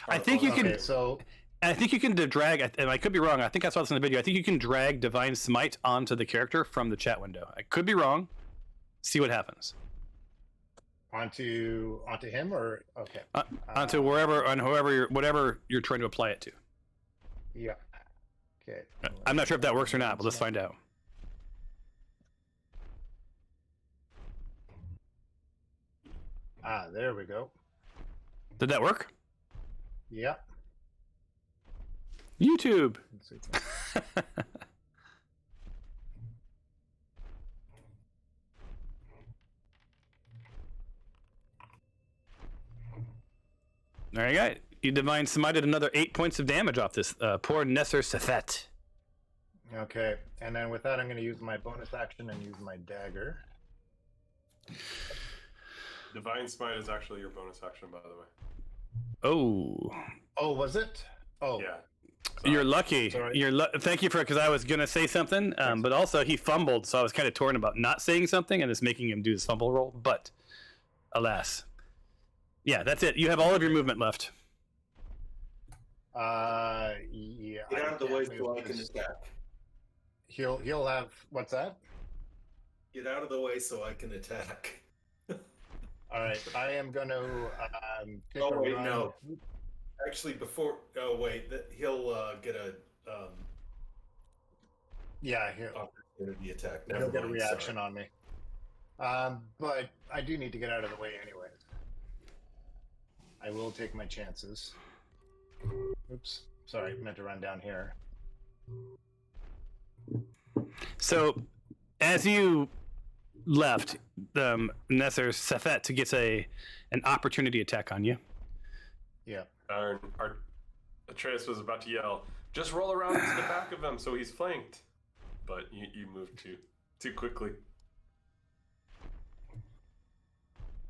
I think you can. Okay, so I think you can drag. And I could be wrong. I think I saw this in the video. I think you can drag Divine Smite onto the character from the chat window. I could be wrong. See what happens. Onto him, or okay? Onto wherever, on whatever you're trying to apply it to. Yeah. Okay. I'm not sure if that works or not, but let's find out. There we go. Did that work? Yeah. YouTube. There you go. You Divine Smited another 8 points of damage off this poor Nesser Sefet. Okay, and then with that, I'm going to use my bonus action and use my dagger. Divine Smite is actually your bonus action, by the way. Oh, was it? Oh, Yeah. You're lucky. Sorry. Thank you because I was gonna say something, but also he fumbled, so I was kind of torn about not saying something and it's making him do his fumble roll. But alas, yeah, that's it. You have all of your movement left. Yeah. Get out of the can't way move so I can his- attack. He'll have what's that? Get out of the way so I can attack. All right, I am going to take Oh a wait, run. no. Actually, before. Oh wait, he'll get a Yeah, opportunity attack. he'll Never get a mind, reaction sorry. on me. But I do need to get out of the way anyway. I will take my chances. Oops, sorry, meant to run down here. So, as you left, Nesser Safet gets an opportunity attack on you. Yeah. Our Atreus was about to yell, "Just roll around to the back of him so he's flanked," but you moved too quickly.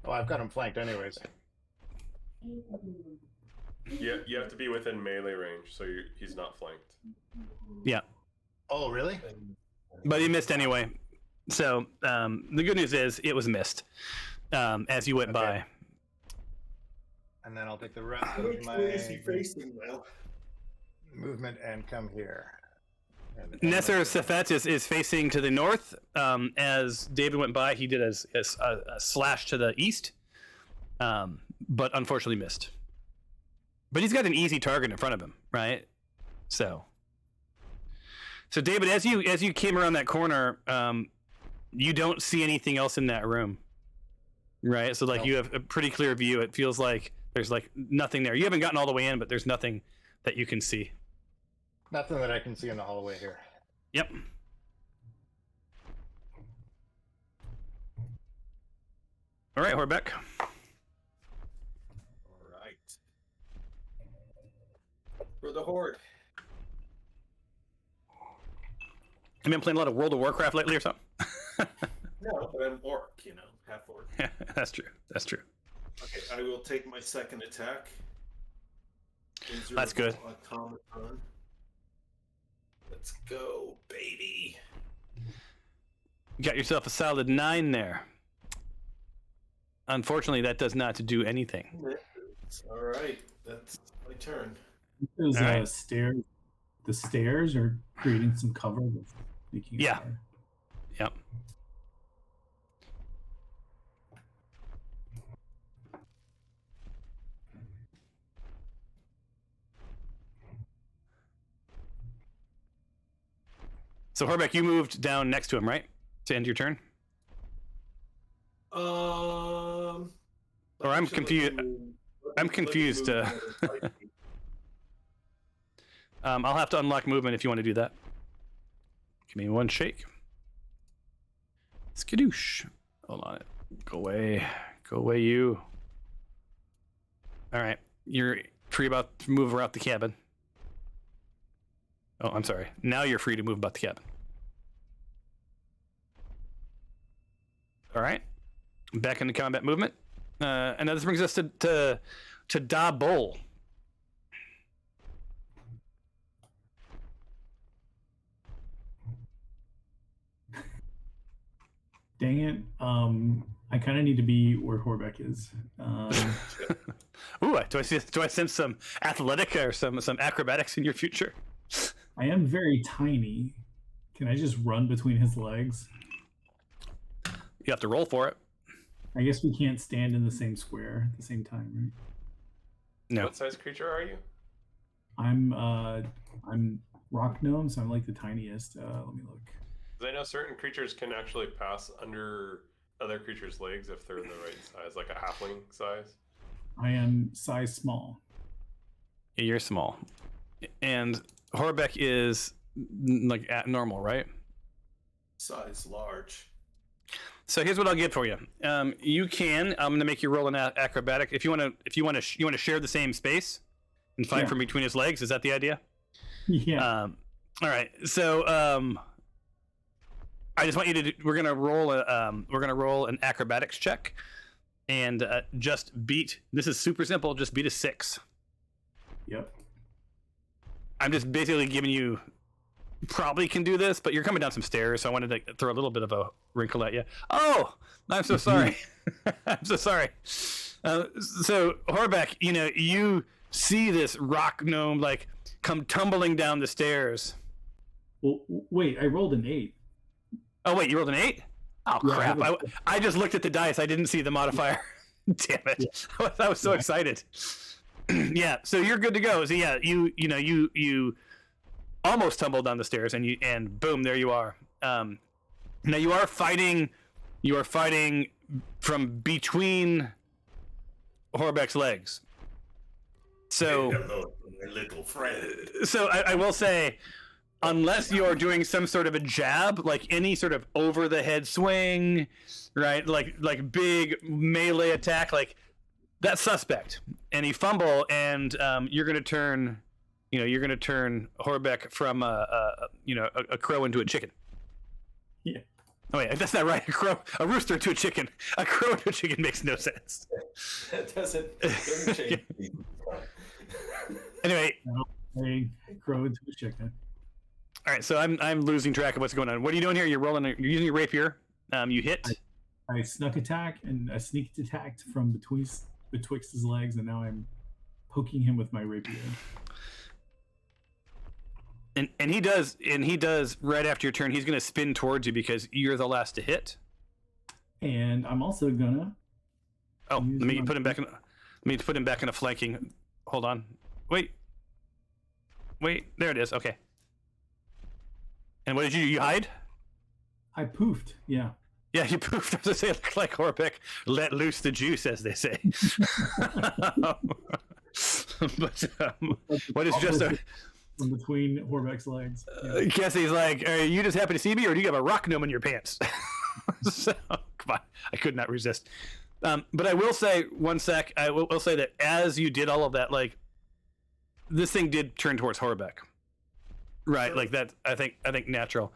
Oh, I've got him flanked anyways. Yeah, you have to be within melee range, so he's not flanked. Yeah, Oh, really? but he missed anyway. So the good news is it was missed as you went Okay. by. And then I'll take the rest Which of my way is he facing now? movement and come here. And Nesser Safet is facing to the north. As David went by, he did a slash to the east, but unfortunately missed. But he's got an easy target in front of him, right? So David, as you came around that corner, you don't see anything else in that room, right? So like No. you have a pretty clear view. It feels like there's like nothing there. You haven't gotten all the way in, but there's nothing that you can see. Nothing that I can see in the hallway here. Yep. All right, Horbeck. All right. For the horde. I've been playing a lot of World of Warcraft lately or something. No, but I'm orc, half orc. That's true. That's true. Okay, I will take my second attack. That's good. Automaton. Let's go, baby. You got yourself a solid 9 there. Unfortunately, that does not do anything. All right, that's my turn. Those All right. stairs. The stairs are creating some cover with making it Yeah. hard. Yep. So Horbeck, you moved down next to him, right? To end your turn? Or I'm confused. I'm confused, I'll have to unlock movement if you want to do that. Give me one shake. Skadoosh. Hold on. Go away. Go away, you. All right. You're free about to move around the cabin. Oh, I'm sorry. Now you're free to move about the cabin. All right. Back into combat movement. And now this brings us to Da Bowl. Dang it. I kind of need to be where Horbeck is. Ooh, do I sense some athletic or some acrobatics in your future? I am very tiny. Can I just run between his legs? You have to roll for it. I guess we can't stand in the same square at the same time, right? No. What size creature are you? I'm rock gnome, so I'm like the tiniest. Let me look. Because I know certain creatures can actually pass under other creatures' legs if they're the right size, like a halfling size. I am size small. You're small. And Horbeck is like at normal, right? Size large. So here's what I'll get for you. You can. I'm going to make you roll an acrobatic. If you want to share the same space and fight Yeah. from between his legs. Is that the idea? Yeah. All right. So I just want you to. We're gonna roll an acrobatics check, and just beat. This is super simple. Just beat a 6. Yep. I'm just basically giving you. Probably can do this, but you're coming down some stairs, so I wanted to throw a little bit of a wrinkle at you. Oh, I'm so sorry. I'm so sorry. So Horbeck, see this rock gnome like come tumbling down the stairs. Well, wait, I rolled an 8. Oh wait, you rolled an 8? Oh Yeah, crap! I just looked at the dice. I didn't see the modifier. Damn it! Yeah. I was so excited. Yeah, so you're good to go. So yeah, you almost tumbled down the stairs, and boom, there you are. Now you are fighting from between Horbeck's legs. So, hello, my little friend. So I will say, unless you're doing some sort of a jab, like any sort of over the head swing, right? Like big melee attack, like that's suspect. And you fumble, and you're gonna turn Horbeck from a crow into a chicken. Yeah. Oh wait, that's not right. A rooster to a chicken. A crow to a chicken makes no sense. That doesn't change. Anyway, I crow into a chicken. All right, so I'm losing track of what's going on. What are you doing here? You're using your rapier. You hit. I snuck attack and I sneaked attacked from betwixt his legs, and now I'm poking him with my rapier. And he does right after your turn. He's going to spin towards you because you're the last to hit. And I'm also gonna. Oh, let me put him back in a flanking. Hold on. Wait. There it is. Okay. And what did you do? You hide? I poofed. Yeah. Yeah, you poofed. I was to say, like Horbeck, let loose the juice, as they say. But what is just a... From between Horbeck's legs. Yeah. Cassie's like, are you just happy to see me, or do you have a rock gnome in your pants? So, come on. I could not resist. But I will say, one sec, I will say that as you did all of that, like, this thing did turn towards Horbeck. Right, like that, I think natural.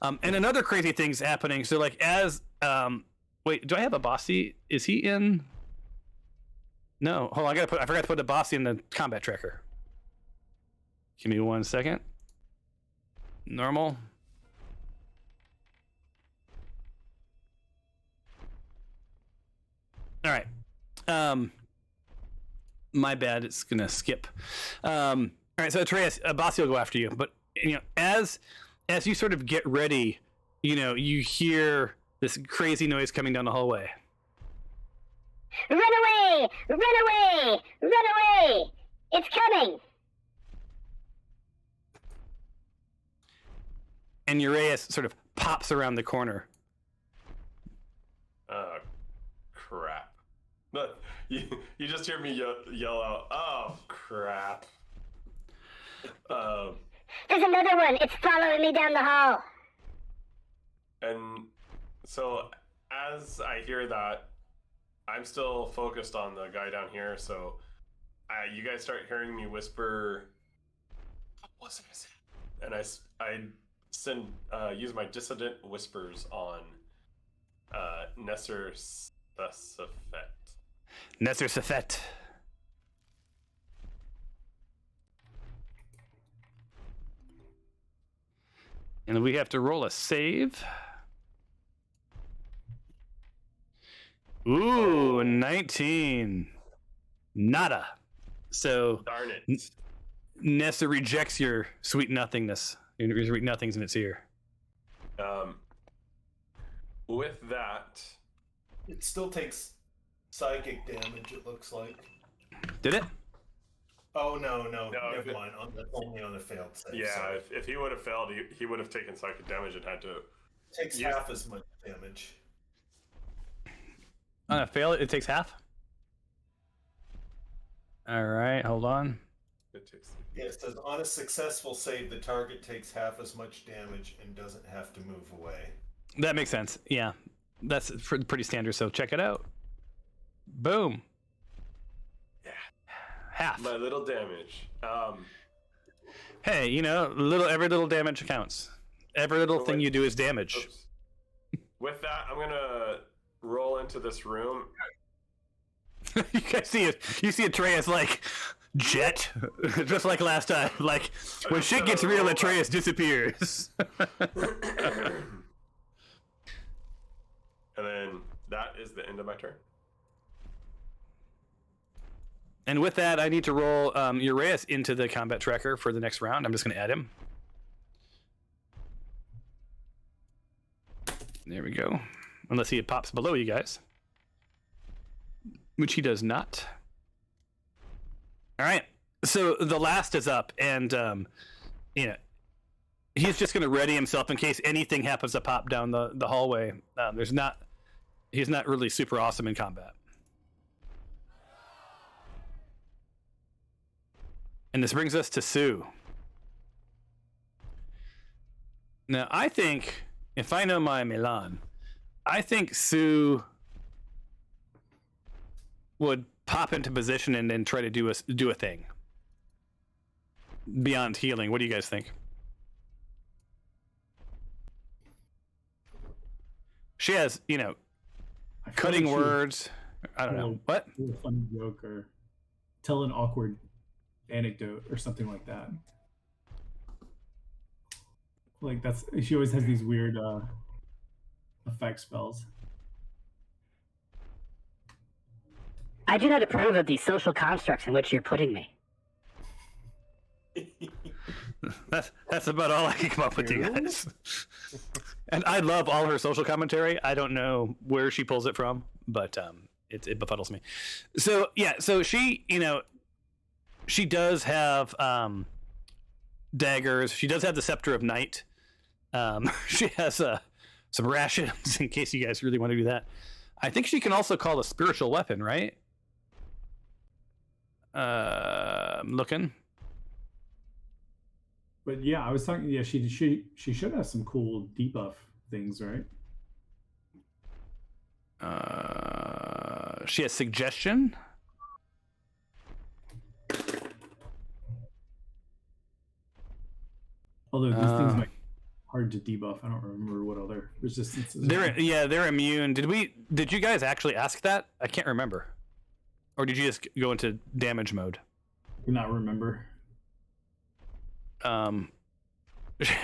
And another crazy thing's happening. So, like, as wait, do I have a bossy? Is he in? No, hold on. I forgot to put the bossy in the combat tracker. Give me 1 second. Normal. All right. My bad. It's gonna skip. All right. So Atreus, bossy will go after you, but as you sort of get ready, you hear this crazy noise coming down the hallway. Run away! Run away! Run away! It's coming! And Uraeus sort of pops around the corner. Crap. But you just hear me yell out, oh, crap. There's another one! It's following me down the hall! And so as I hear that, I'm still focused on the guy down here, so you guys start hearing me whisper, what's it? And I send use my dissident whispers on Nesser Safet. Nesser Safet. And we have to roll a save. Ooh, 19. Nada. So Darn it. Nessa rejects your sweet nothingness. Your sweet nothings in its ear. With that, It still takes psychic damage, it looks like. Did it? Oh, no, if never it- mind. Only on the failed save. yeah, sorry. if he would have failed, he would have taken psychic damage and had to. Takes Yes. half as much damage. On a fail, it takes half. All right, hold on. It takes. Yeah, it says on a successful save, the target takes half as much damage and doesn't have to move away. That makes sense. Yeah, that's pretty standard. So check it out. Boom. Yeah. Half. My little damage. Hey, every little damage counts. Every little thing you do is damage. Oops. With that, I'm gonna roll into this room. You guys see it. You see Atreus like jet, just like last time. Like when shit gets real, Atreus disappears. And then that is the end of my turn. And with that, I need to roll Uraeus into the combat tracker for the next round. I'm just going to add him. There we go. Unless he pops below you guys, which he does not. All right. So the last is up, and he's just going to ready himself in case anything happens to pop down the hallway. He's not really super awesome in combat. And this brings us to Sue. Now, I think, if I know my Milan, I think Sue would pop into position and then try to do a thing beyond healing. What do you guys think? She has, cutting words. I don't know. What? Do a funny joke or tell an awkward anecdote or something like that. Like she always has these weird effect spells. I do not approve of these social constructs in which you're putting me. That's about all I can come up with, you guys. And I love all her social commentary. I don't know where she pulls it from, but it befuddles me. So yeah, so she, she does have daggers. She does have the Scepter of Night. She has some rations in case you guys really want to do that. I think she can also call a spiritual weapon, right? I'm looking. But yeah, I was talking. Yeah, she should have some cool debuff things, right? She has suggestion. Although these things might be hard to debuff. I don't remember what other resistances. They're immune. Did you guys actually ask that? I can't remember. Or did you just go into damage mode? I do not remember.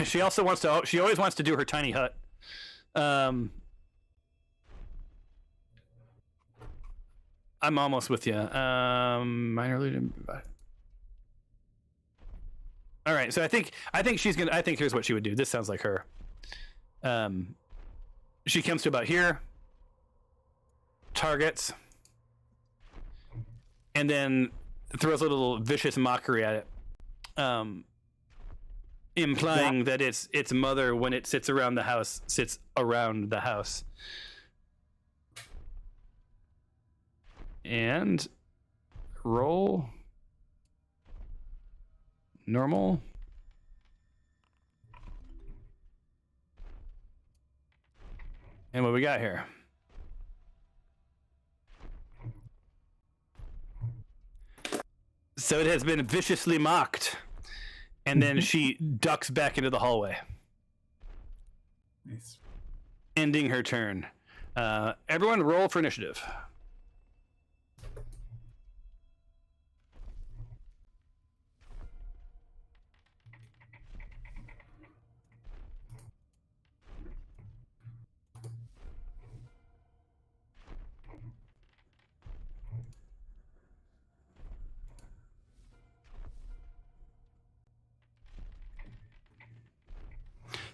She also wants to. She always wants to do her tiny hut. I'm almost with you. Minor lead. All right, so I think she's gonna. I think here's what she would do. This sounds like her. She comes to about here. Targets. And then throws a little vicious mockery at it. Implying that its mother, when it sits around the house, sits around the house. And roll. Normal. And what we got here? So it has been viciously mocked. And then she ducks back into the hallway. Nice. Ending her turn. Everyone roll for initiative.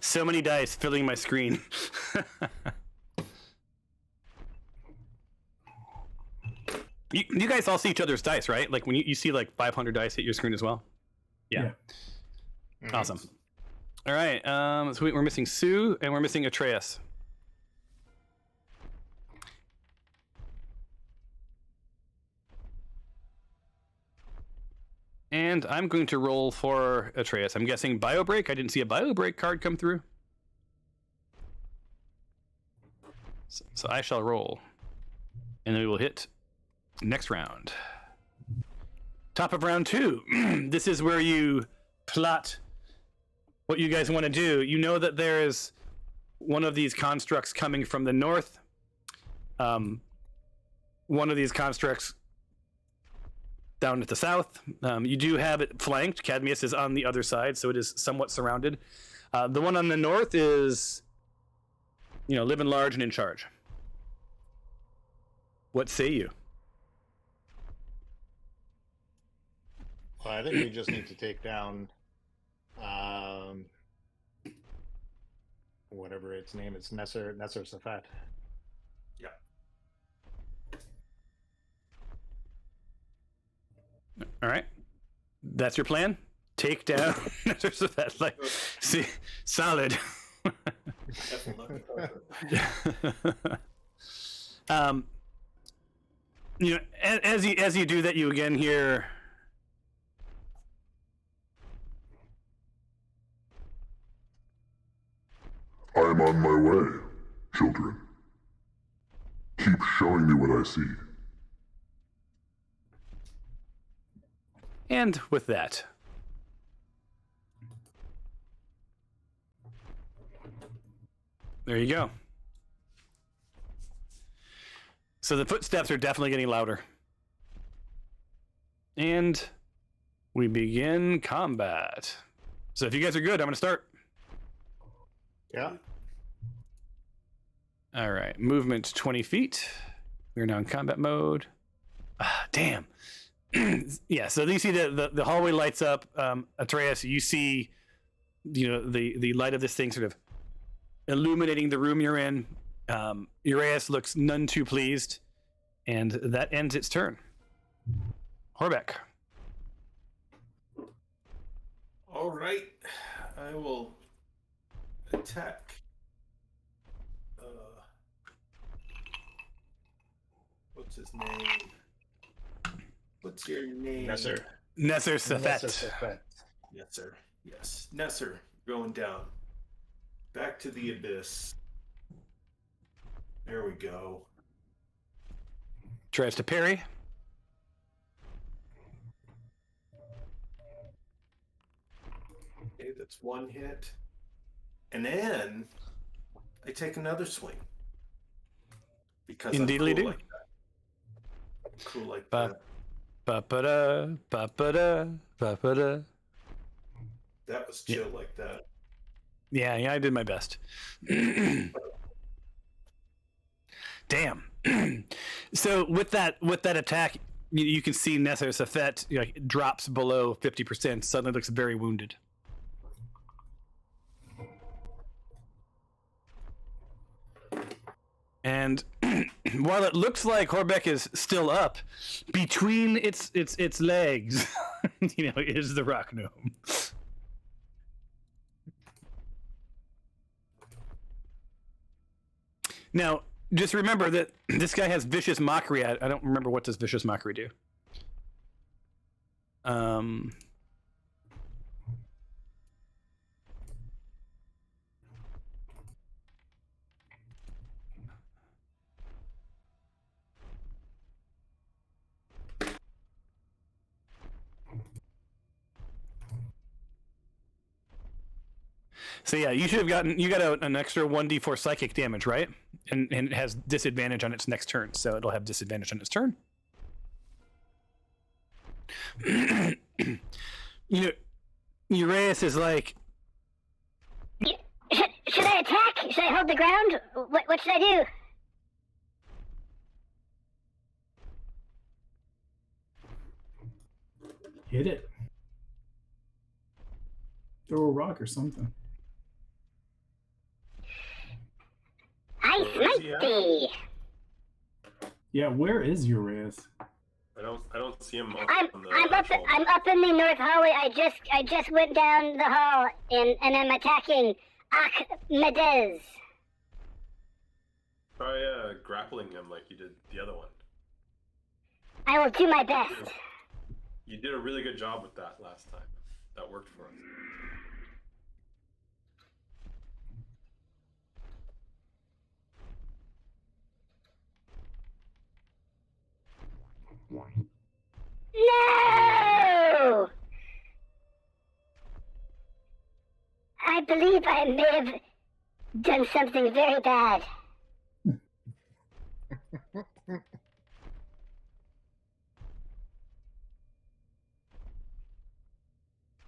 So many dice filling my screen. You guys all see each other's dice, right? Like when you see like 500 dice hit your screen as well? Yeah. Mm-hmm. Awesome. All right. So we're missing Sue and we're missing Atreus. And I'm going to roll for Atreus. I'm guessing Bio Break. I didn't see a Bio Break card come through. So I shall roll. And then we will hit next round. Top of round 2. This is where you plot what you guys want to do. You know that there is one of these constructs coming from the north. One of these constructs down at the south. You do have it flanked. Cadmius is on the other side, so it is somewhat surrounded. The one on the north is, living large and in charge. What say you? Well, I think we just need to take down whatever its name is, Nesser Safat. Yeah. All right. That's your plan? Take down Safat. Like, see, solid. You know, as you do that, you again hear. I'm on my way, children. Keep showing me what I see. And with that, there you go. So the footsteps are definitely getting louder. And we begin combat. So if you guys are good, I'm going to start. Yeah. All right. Movement 20 feet. We're now in combat mode. Ah, damn. Yeah, so you see the hallway lights up. Atreus, you see, you know, the light of this thing sort of illuminating the room you're in. Uraeus looks none too pleased, and that ends its turn. Horbeck. All right, I will attack. What's his name? What's your name? Nesser Safat. Safat. Yes, sir. Yes. Nesser, going down. Back to the abyss. There we go. Tries to parry. Okay, that's one hit. And then I take another swing. Because Indeedly I'm cool do. like that. I'm cool like Ba- that. Ba-ba-da, ba-ba-da, ba-ba-da. That was chill like that. Yeah, I did my best. Damn. So with that attack, you can see Nesser Safet, you know, drops below 50%. Suddenly looks very wounded. And while it looks like Horbeck is still up, between its legs, you know, is the rock gnome. Now, just remember that this guy has vicious mockery. I don't remember what does vicious mockery do. So yeah, you got an extra 1d4 psychic damage, right? And it has disadvantage on its next turn, so it'll have disadvantage on its turn. You know, Uraeus is like, Should I attack? Should I hold the ground? What should I do? Hit it. Throw a rock or something. I Where is he smite at? thee. Yeah, where is Uraeus? I don't see him. I'm on the up in the north hallway. I just went down the hall and I'm attacking Ahmedez. Try grappling him like you did the other one. I will do my best. You did a really good job with that last time. That worked for us. No! I believe I may have done something very bad.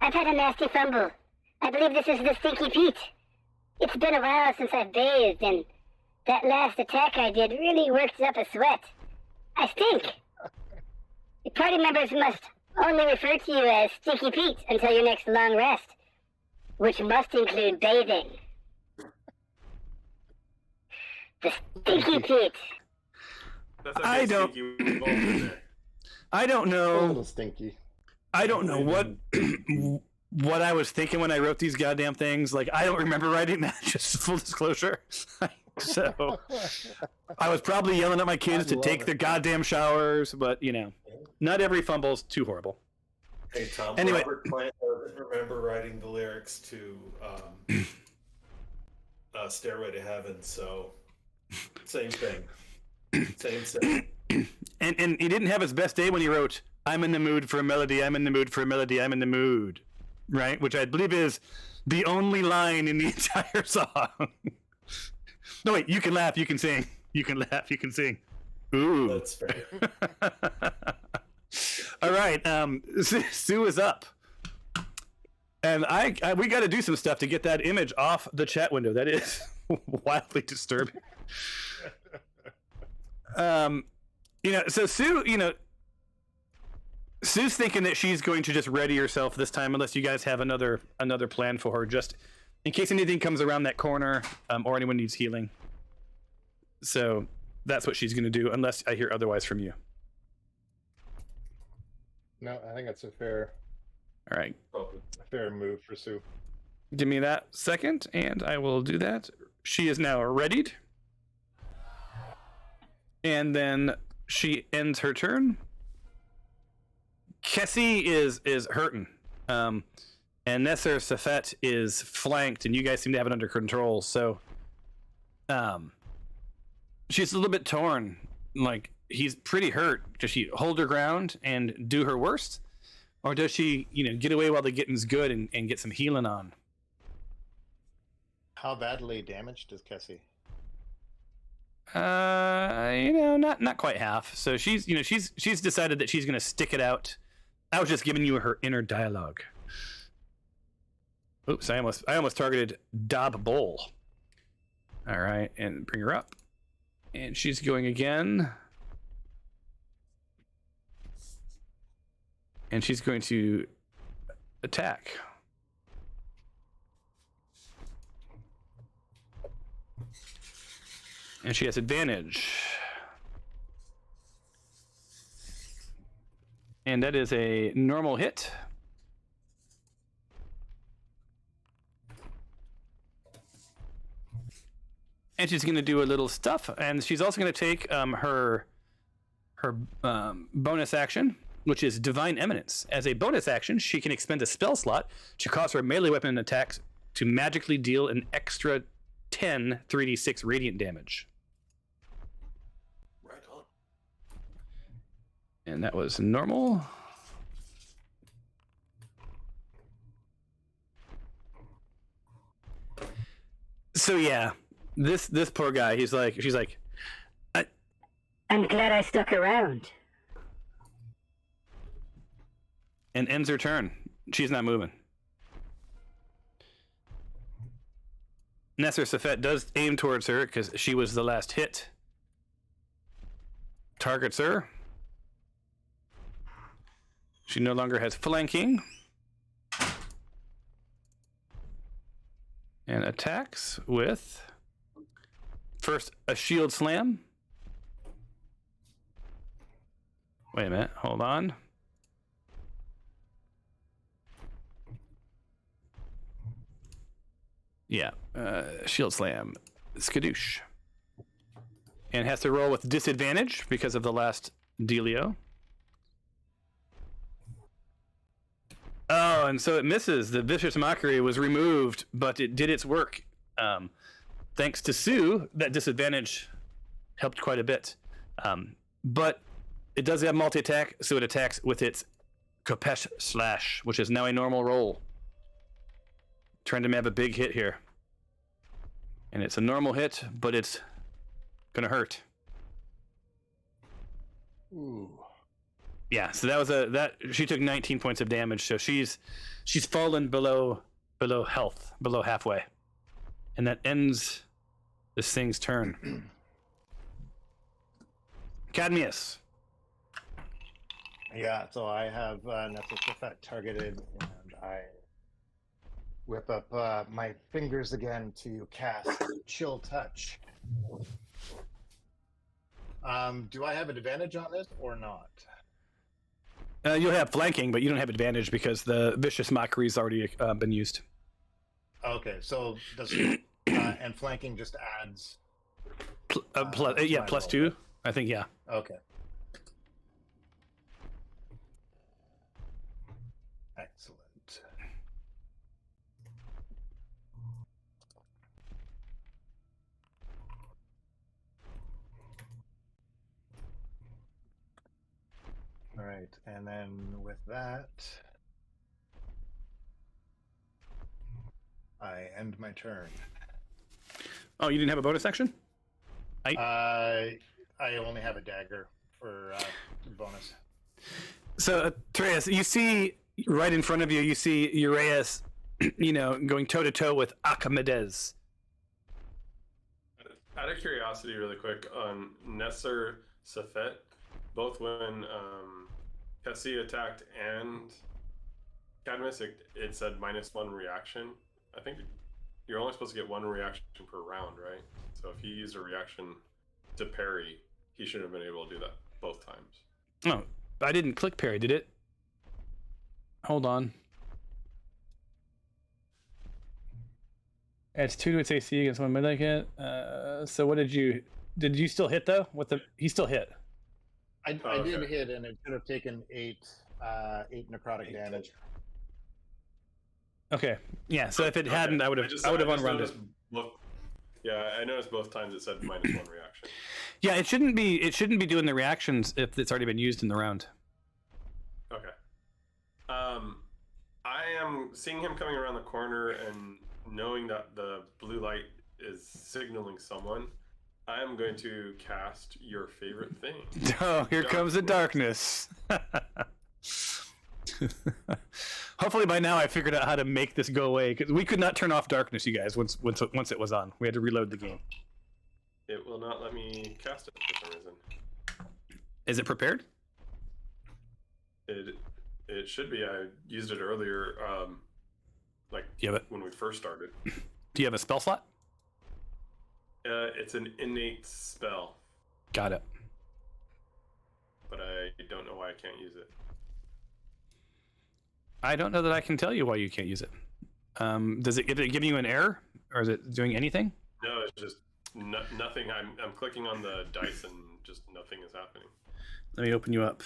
I've had a nasty fumble. I believe this is the Stinky Pete. It's been a while since I've bathed, and that last attack I did really worked up a sweat. I stink. The party members must only refer to you as Stinky Pete until your next long rest, which must include bathing. The Stinky Pete. That's I don't- Stinky. We've all been there. I don't A know. little stinky. I don't know what I was thinking when I wrote these goddamn things. Like, I don't remember writing that. Just full disclosure. So I was probably yelling at my kids to take their goddamn showers, but you know, not every fumble's too horrible. Hey Tom, Anyway. Robert Plant doesn't remember writing the lyrics to Stairway to Heaven, so same thing. Same. And he didn't have his best day when he wrote, "I'm in the mood for a melody, I'm in the mood for a melody, I'm in the mood," right? Which I believe is the only line in the entire song. No, wait, you can laugh, you can sing. You can laugh, you can sing. Ooh. That's fair. All right, Sue is up. And we got to do some stuff to get that image off the chat window. That is wildly disturbing. You know, so Sue, you know, Sue's thinking that she's going to just ready herself this time, unless you guys have another plan for her, just in case anything comes around that corner, or anyone needs healing. So that's what she's going to do, unless I hear otherwise from you. No, I think that's a fair All right, move for Sue. give me that second, and I will do that. She is now readied, and then she ends her turn. Kessie is hurting, and Nesser Safet is flanked, and you guys seem to have it under control. So, she's a little bit torn. Like, he's pretty hurt. Does she hold her ground and do her worst, or does she, you know, get away while the getting's good and get some healing on? How badly damaged is Kessie? You know, not quite half. So she's decided that she's gonna stick it out. I was just giving you her inner dialogue. Oops, I almost targeted Dob Bowl. All right, and bring her up. And she's going again. And she's going to attack. And she has advantage. And that is a normal hit. And she's going to do a little stuff. And she's also going to take her bonus action, which is Divine Eminence. As a bonus action, she can expend a spell slot to cause her melee weapon attacks to magically deal an extra 10 3d6 radiant damage. Right on. And that was normal. So yeah, this poor guy, she's like, I'm glad I stuck around. and ends her turn. She's not moving. Nesser Safet does aim towards her because she was the last hit. Targets her. She no longer has flanking. And attacks with first a shield slam. Wait a minute, hold on. Yeah, shield slam, skadoosh. And has to roll with disadvantage because of the last dealio. Oh, and so it misses. The Vicious Mockery was removed, but it did its work. Thanks to Sue, that disadvantage helped quite a bit. But it does have multi-attack, so it attacks with its Kopesh Slash, which is now a normal roll. Trying to have a big hit here. And it's a normal hit, but it's gonna hurt. Ooh. Yeah, so that she took 19 points of damage, so she's fallen below health, below halfway. And that ends this thing's turn. Cadmius. Yeah, so I have Netzel targeted, and I whip up my fingers again to cast Chill Touch. Do I have an advantage on this or not? You'll have flanking, but you don't have advantage because the vicious mockery's already been used. Okay, so does and flanking just adds. Yeah, plus roll. 2. I think, yeah. Okay. Excellent. All right, and then with that, I end my turn. Oh, you didn't have a bonus action? I only have a dagger for bonus. So, Atreus, you see right in front of you, you see Uraeus, going toe-to-toe with Archimedes. Out of curiosity, really quick, on Nesser Safet, both when Cassie attacked and Cadmus, it said -1 reaction. I think you're only supposed to get 1 reaction per round, right? So if he used a reaction to parry, he should have been able to do that both times. Oh, I didn't click parry, did it? Hold on. Adds 2 to its AC against one melee hit. So what did you still hit though? He still hit. I did hit, and it should have taken 8 necrotic damage. Okay. Yeah. So if it hadn't, I would have unrun it. Yeah, I noticed both times it said -1 reaction. Yeah, it shouldn't be doing the reactions if it's already been used in the round. Okay. I am seeing him coming around the corner and knowing that the blue light is signaling someone. I am going to cast your favorite thing. Oh, here comes the darkness. Hopefully by now I figured out how to make this go away, because we could not turn off darkness, you guys, once it was on. We had to reload the game. It will not let me cast it for some reason. Is it prepared? It should be. I used it earlier, when we first started. Do you have a spell slot? It's an innate spell. Got it. But I don't know why I can't use it. I don't know that I can tell you why you can't use it. Does it give you an error, or is it doing anything? No, it's just nothing. I'm clicking on the dice and just nothing is happening. Let me open you up,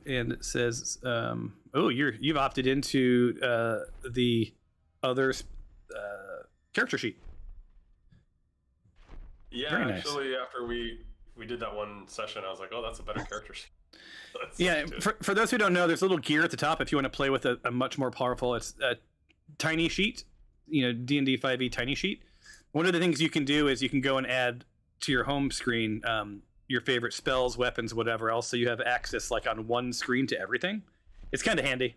and it says, you've opted into the other character sheet. Yeah, Very nice. Actually, after we did that one session, I was like, oh, that's a better character sheet. Yeah, for those who don't know, there's a little gear at the top if you want to play with a much more powerful. It's a tiny sheet, D&D 5e tiny sheet. One of the things you can do is you can go and add to your home screen your favorite spells, weapons, whatever else, so you have access on one screen to everything. It's kind of handy.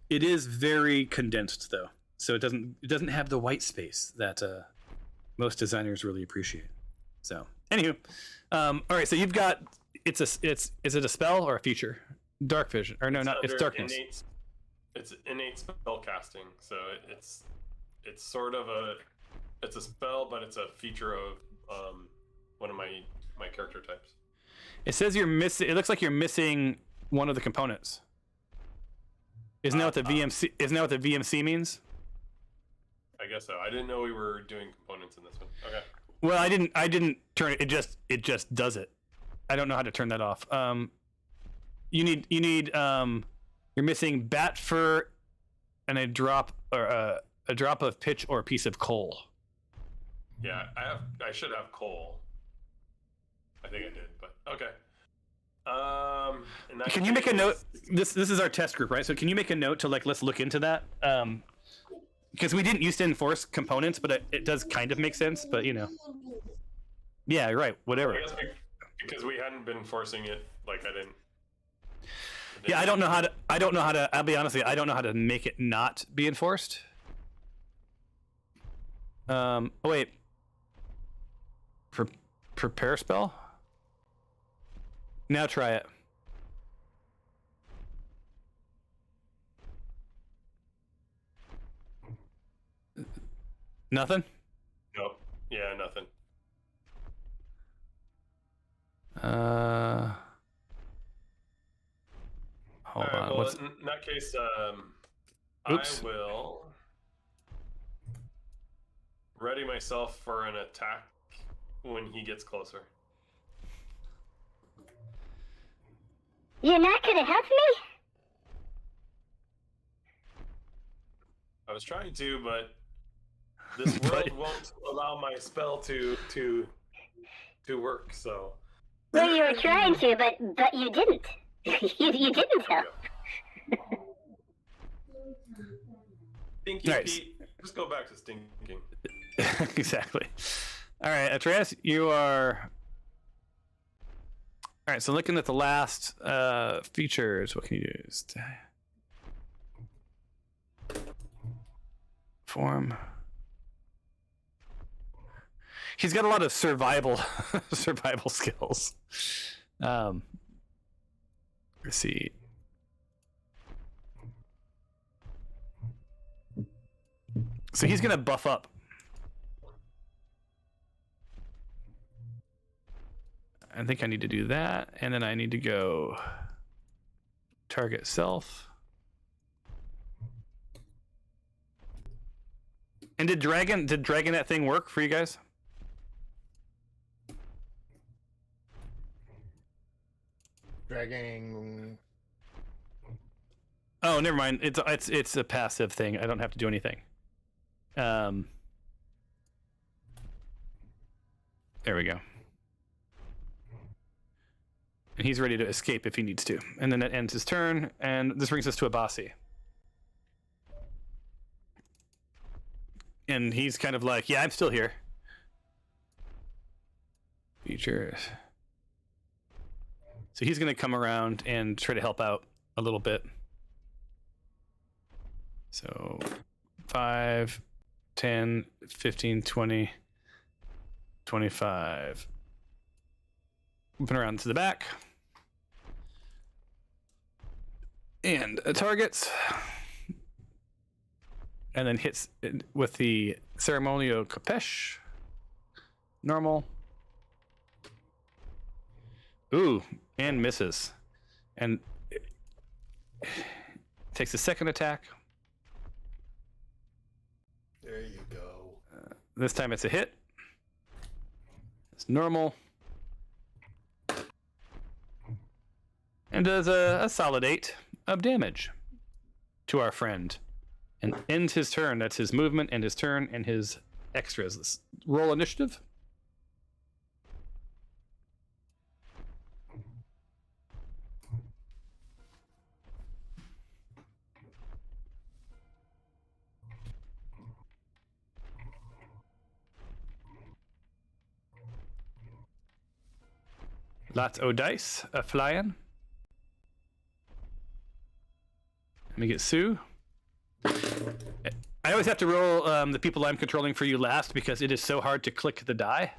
It is very condensed though, so it doesn't have the white space that most designers really appreciate. So, anywho, all right. So you've got is it a spell or a feature? Dark vision, or no, it's darkness. It's innate spell casting, so it's sort of it's a spell, but it's a feature of one of my character types. It says you're missing. It looks like you're missing one of the components. Isn't that what the VMC? Isn't that what the VMC means? I guess so. I didn't know we were doing components in this one. Okay. Well, I didn't turn it. It just does it. I don't know how to turn that off. You need you're missing bat fur and a drop of pitch or a piece of coal. Yeah, I should have coal. I think I did, but okay. Can you make a note? This is our test group, right? So can you make a note to let's look into that? Because we didn't used to enforce components, but it does kind of make sense. But yeah, right. Whatever. I guess because we hadn't been enforcing it, I didn't. Yeah, I don't know how to. I'll be honest with you. I don't know how to make it not be enforced. Oh wait. Prepare spell. Now try it. Nothing? Nope. Yeah, nothing. Hold All right, on. well, What's in that case, Oops. I will ready myself for an attack when he gets closer. You're not gonna help me? I was trying to, but this world won't allow my spell to work. So. Well, you were trying to, but you didn't. you didn't help. Stinky Nice. Pete, just go back to stinking. Exactly. All right, Atreus, you are. All right, so looking at the last features, what can you use? Form. He's got a lot of survival skills. Let's see. So he's gonna buff up. I think I need to do that, and then I need to go target self. And did Dragonet thing work for you guys? Dragging. Oh, never mind. It's a passive thing. I don't have to do anything. There we go. And he's ready to escape if he needs to. And then that ends his turn, and this brings us to Abasi. And he's kind of like, yeah, I'm still here. Features. So he's going to come around and try to help out a little bit. So 5, 10, 15, 20, 25. Moving around to the back. And targets. And then hits with the Ceremonial Capesh. Normal. Ooh, and misses. And takes a second attack. There you go. This time it's a hit. It's normal. And does a solid 8 of damage to our friend. And ends his turn. That's his movement and his turn and his extras. Let's roll initiative. Lots of dice a flying. Let me get Sue. I always have to roll the people I'm controlling for you last because it is so hard to click the die.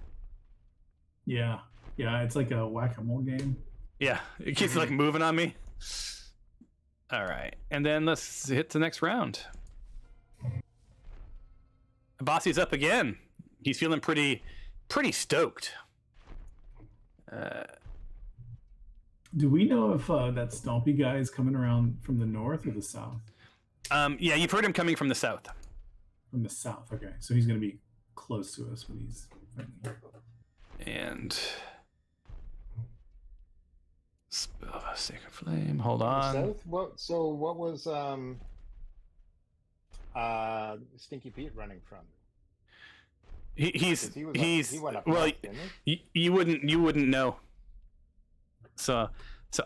Yeah, it's like a whack-a-mole game. Yeah, it keeps like moving on me. All right, and then let's hit the next round. Bossy's up again. He's feeling pretty stoked. Do we know if that Stompy guy is coming around from the north or the south? Yeah, you've heard him coming from the south. From the south, okay. So he's going to be close to us when he's And spell a sacred flame. Hold on. South? What was Stinky Pete running from? He went up well. north, didn't he? You wouldn't know. So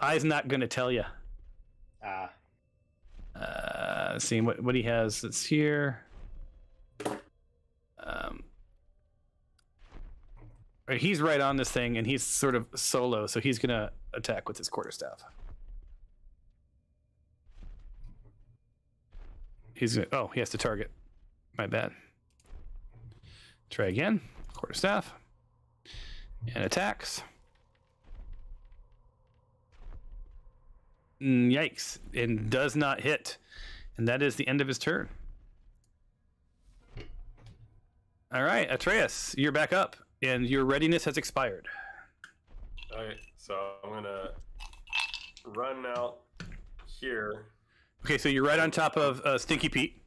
I's not gonna tell you. See what he has. It's here. He's right on this thing, and he's sort of solo, so he's gonna attack with his quarterstaff. He has to target. My bad. Try again. Quarterstaff. And attacks. Yikes. And does not hit. And that is the end of his turn. All right, Atreus, you're back up, and your readiness has expired. Alright, so I'm gonna run out here. Okay, so you're right on top of Stinky Pete.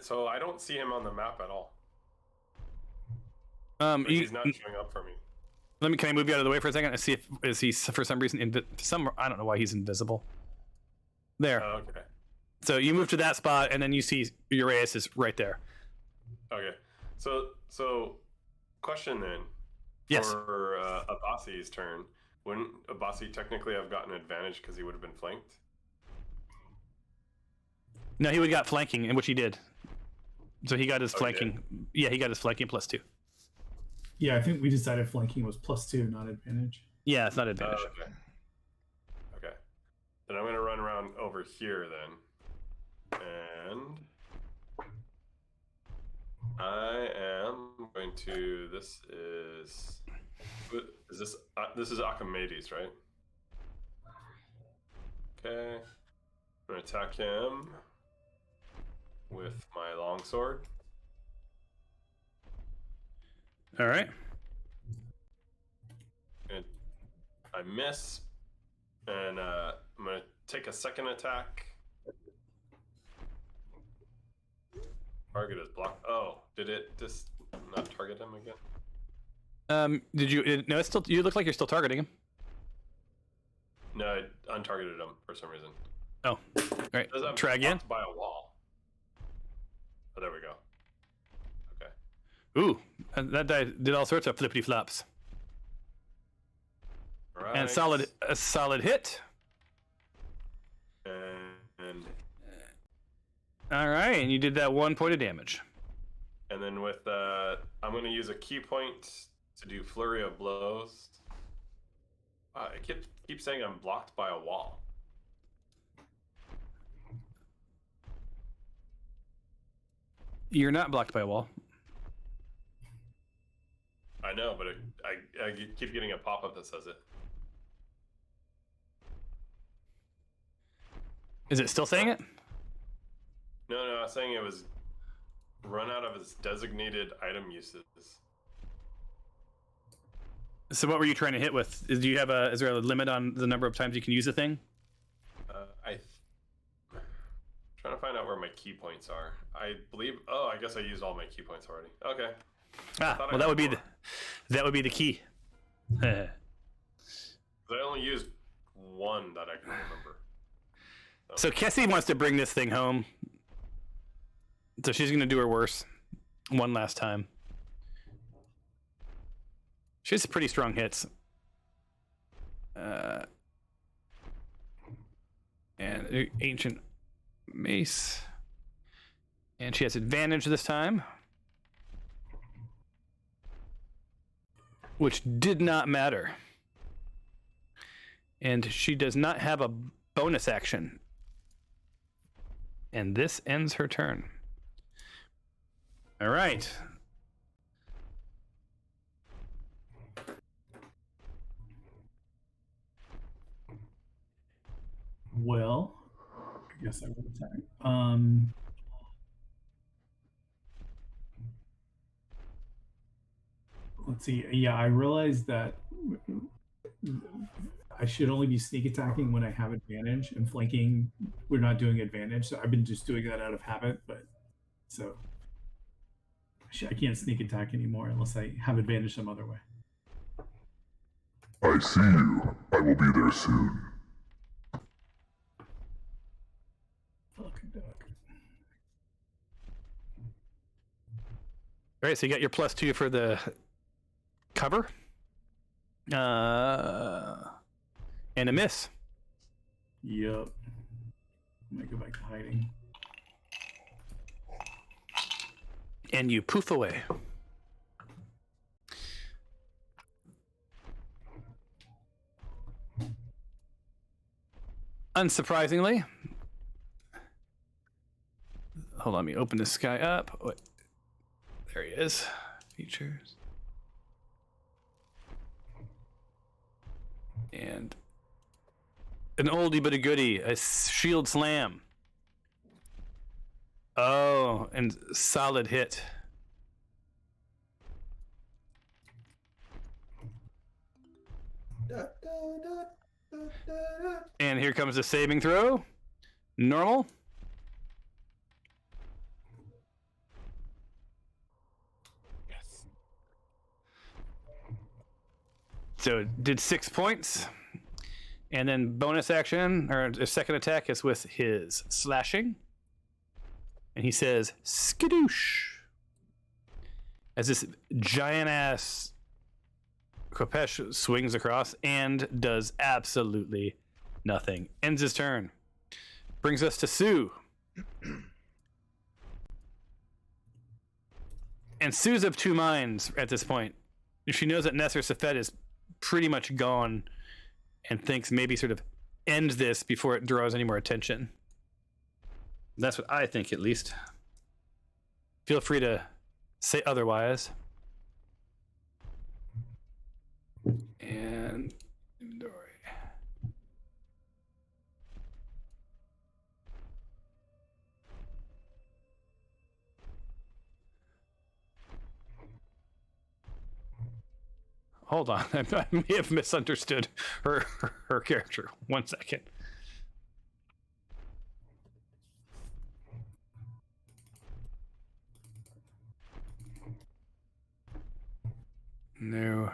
So I don't see him on the map at all. He's not showing up for me. Can I move you out of the way for a second and see if is he for some reason I don't know why he's invisible. There. Oh, okay. So you move to that spot, and then you see Uraeus is right there. Okay. So question then. Yes. For Abasi's turn, wouldn't Abasi technically have gotten an advantage because he would have been flanked? No, he would have got flanking, in which he did. So he got his flanking. He Yeah, he got his flanking +2. Yeah, I think we decided flanking was +2, not advantage. Yeah, it's not advantage. Okay. Then I'm going to run around over here then. And I am going to. This is Archimedes, right? Okay. I'm going to attack him with my longsword. All right. And I miss, and I'm going to take a second attack. Target is blocked. Oh, did it just not target him again? Did you? No, it's still. You look like you're still targeting him. No, I untargeted him for some reason. Oh, all right. Does that Try again. blocked by a wall? Oh, there we go. Okay. Ooh, and that guy did all sorts of flippity flops. Right. And a solid hit. And All right, and you did that 1 point of damage. and then with I'm going to use a key point to do flurry of blows. Wow, I keep saying I'm blocked by a wall. You're not blocked by a wall. I know, but I keep getting a pop-up that says it. Is it still saying it? No, I was saying it was run out of its designated item uses. So what were you trying to hit with? Is there a limit on the number of times you can use a thing? Trying to find out where my key points are. I believe. Oh, I guess I used all my key points already. Okay. Well, that would be the key. I only used one that I can remember. So Kessie wants to bring this thing home. So she's going to do her worst one last time. She has pretty strong hits. And ancient mace. And she has advantage this time. Which did not matter. And she does not have a bonus action. And this ends her turn. All right. Well, I guess I will attack. Let's see. Yeah, I realized that I should only be sneak attacking when I have advantage, and flanking, we're not doing advantage. So I've been just doing that out of habit, but so I can't sneak attack anymore unless I have advantage some other way. I see you. I will be there soon. Fucking duck. All right, so you got your +2 for the cover. And a miss. Yep. I might go back to hiding. And you poof away. Unsurprisingly, hold on, let me open this guy up. Wait. There he is. Features. And an oldie but a goodie, a shield slam. Oh, and solid hit. And here comes the saving throw. Normal. Yes. So it did 6 points. And then bonus action, or a second attack, is with his slashing. And he says, skadoosh. As this giant ass Kopesh swings across and does absolutely nothing. Ends his turn. Brings us to Sue. And Sue's of two minds at this point. She knows that Nesser Safed is pretty much gone and thinks maybe sort of end this before it draws any more attention. That's what I think, at least. Feel free to say otherwise. And inventory. Hold on, I may have misunderstood her character. 1 second. No.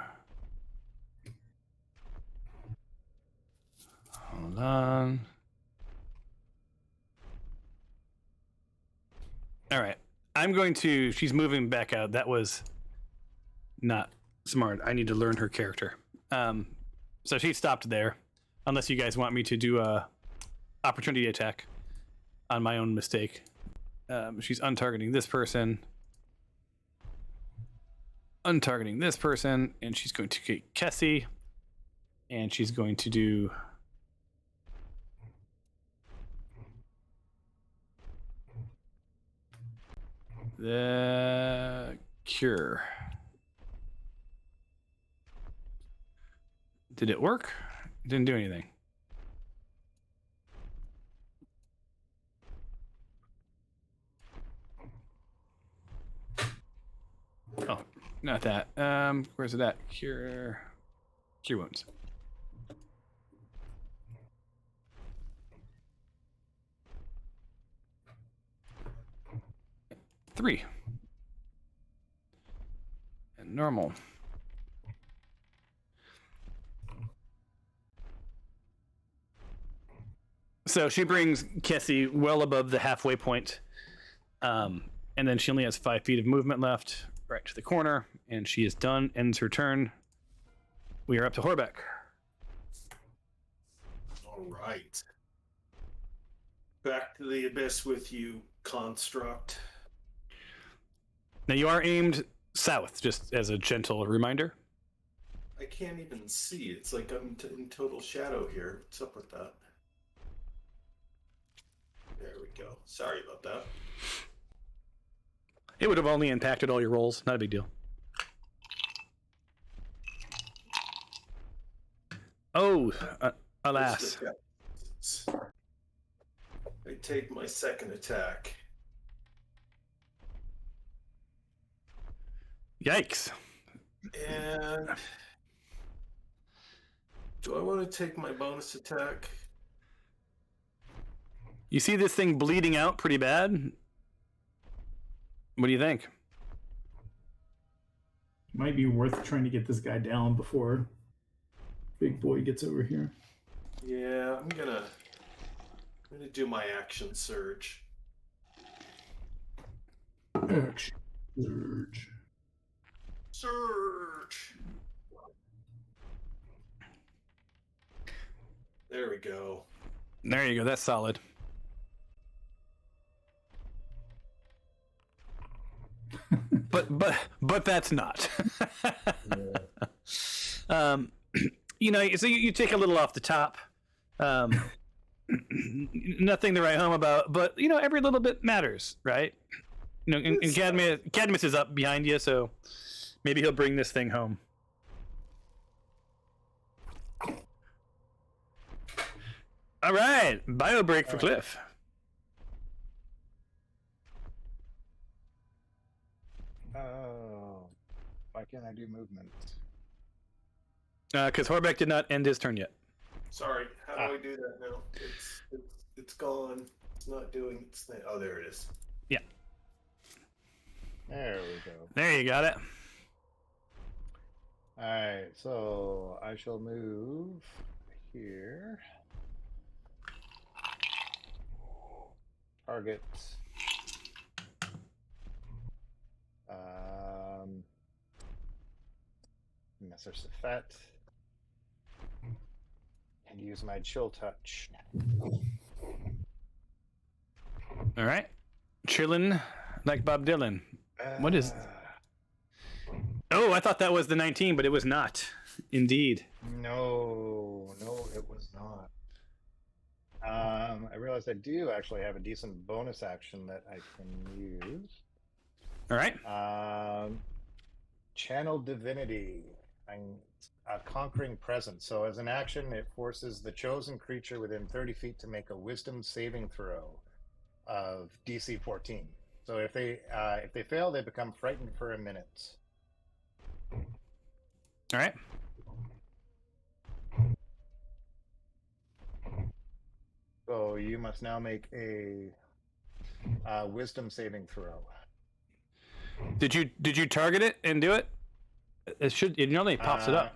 Hold on. All right. I'm going to... She's moving back out. That was not smart. I need to learn her character. So she stopped there. Unless you guys want me to do a opportunity attack on my own mistake. She's untargeting this person. Untargeting this person. And she's going to get Kessie. And she's going to do... the cure. Did it work? It didn't do anything. Oh, not that. Where's it at? Cure wounds. Three. And normal. So she brings Kessie well above the halfway point. And then she only has 5 feet of movement left, right to the corner, and she is done, ends her turn. We are up to Horbeck. All right. Back to the abyss with you, construct. Now you are aimed south, just as a gentle reminder. I can't even see. It's like I'm in total shadow here. What's up with that? There we go. Sorry about that. It would have only impacted all your rolls. Not a big deal. Oh, alas. I take my second attack. Yikes. And do I want to take my bonus attack? You see this thing bleeding out pretty bad? What do you think? Might be worth trying to get this guy down before Big Boy gets over here. Yeah, I'm gonna do my action surge. Action surge. Surge. There we go. There you go. That's solid. but that's not. You know, so you take a little off the top. Nothing to write home about, but you know, every little bit matters, right? You know, and Cadmus is up behind you, so maybe he'll bring this thing home. All right, bio break for Cliff. can't I do movement? Because Horbeck did not end his turn yet. Sorry, how do I do that now? It's gone. It's not doing its thing. Oh, there it is. Yeah. There we go. There you got it. Alright, so I shall move here. Target. Messer Safet. And use my chill touch. All right. Chillin' like Bob Dylan. What is... Oh, I thought that was the 19, but it was not. Indeed. No, it was not. I realized I do actually have a decent bonus action that I can use. All right. Channel Divinity. I'm a Conquering Presence. So as an action, it forces the chosen creature within 30 feet to make a Wisdom saving throw of DC 14. So if they fail, they become frightened for a minute. All right. So you must now make a Wisdom saving throw. Did you target it and do it? It normally pops it up.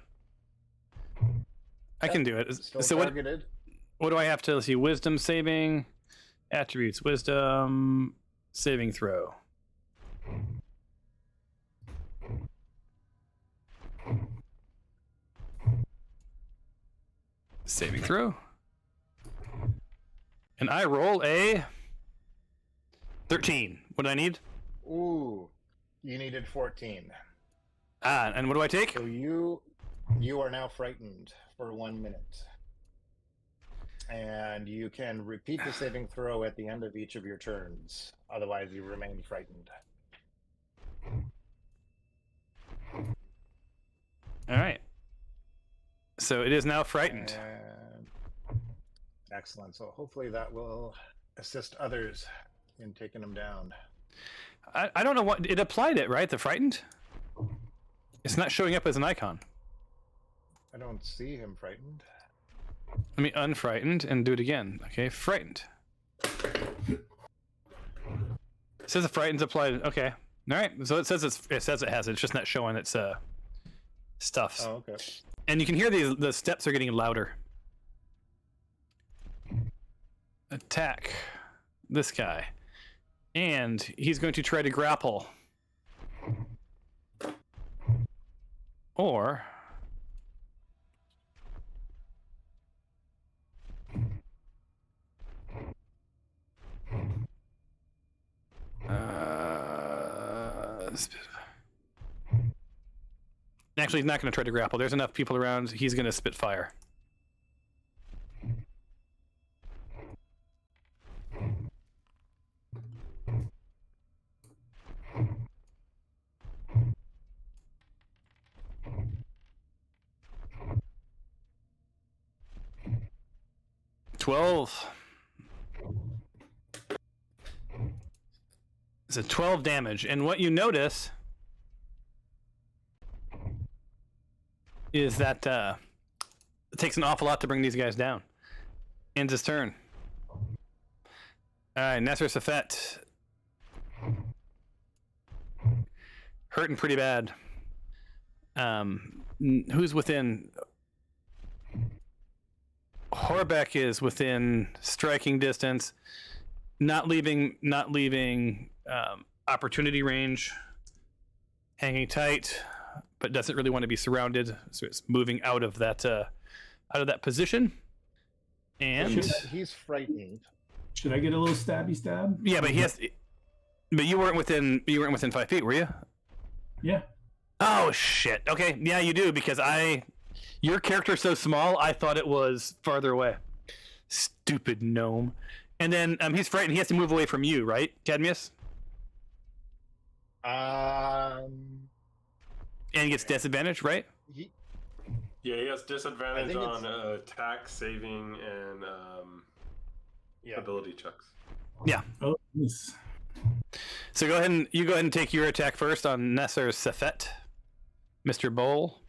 I can do it. Still So targeted. what do I have to, let's see, Wisdom saving, attributes, Wisdom saving throw. Saving throw. And I roll a 13. What do I need? Ooh, you needed 14. And what do I take? So you are now frightened for 1 minute. And you can repeat the saving throw at the end of each of your turns. Otherwise, you remain frightened. All right. So it is now frightened. And... Excellent. So hopefully that will assist others in taking them down. I don't know what it applied it, right? The frightened? It's not showing up as an icon. I don't see him frightened. Let me unfrightened and do it again. Okay, frightened. It says the frightened's applied. Okay. All right. So it says it has it. It's just not showing its stuff. Oh, okay. And you can hear the steps are getting louder. Attack this guy. And he's going to try to grapple. Or actually, he's not going to try to grapple. There's enough people around. He's going to spit fire. It's a 12 damage, and what you notice is that it takes an awful lot to bring these guys down. Ends his turn. All right, Nesser Safet. Hurting pretty bad. Who's within? Horbeck is within striking distance, not leaving opportunity range, hanging tight, but doesn't really want to be surrounded, so it's moving out of that position. And he's frightened. Should I get a little stabby stab? Yeah, but he has. But you weren't within 5 feet, were you? Yeah. Oh shit. Okay, yeah, you do, because your character's so small, I thought it was farther away. Stupid gnome. And then he's frightened. He has to move away from you, right, Cadmius? And he gets disadvantage, right? Yeah, he has disadvantage on attack, saving, and ability checks. Yeah. Oh, nice. So go ahead and take your attack first on Nesser Safet. Mr. Bowl.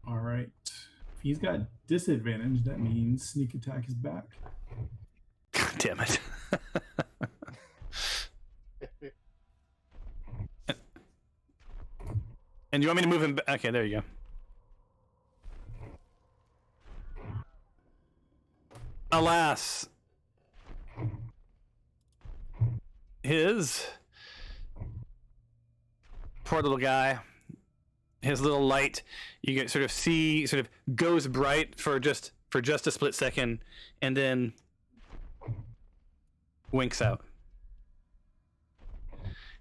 All right. If he's got disadvantage, that means sneak attack is back. God damn it. And you want me to move him back? Okay, there you go. Alas, his poor little guy, his little light, you can sort of see, sort of goes bright for just a split second, and then winks out.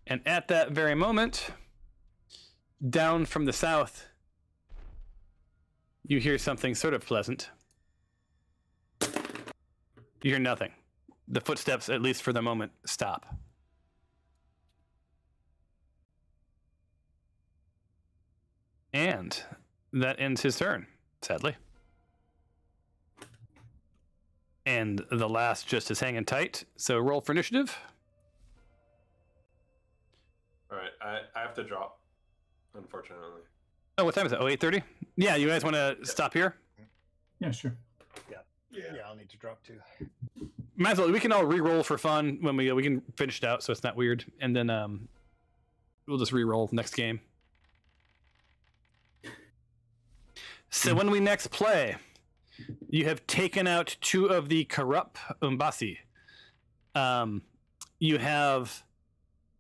And at that very moment, down from the south, you hear something sort of pleasant. You hear nothing. The footsteps, at least for the moment, stop. And that ends his turn, sadly. And the last just is hanging tight. So roll for initiative. All right, I have to drop, unfortunately. Oh, what time is it? Oh, 8:30? Yeah, you guys want to stop here? Yeah, sure. Yeah, I'll need to drop too. Might as well. We can all re-roll for fun when we can finish it out, so it's not weird, and then we'll just re-roll next game. So when we next play, you have taken out 2 of the corrupt Umbasi. You have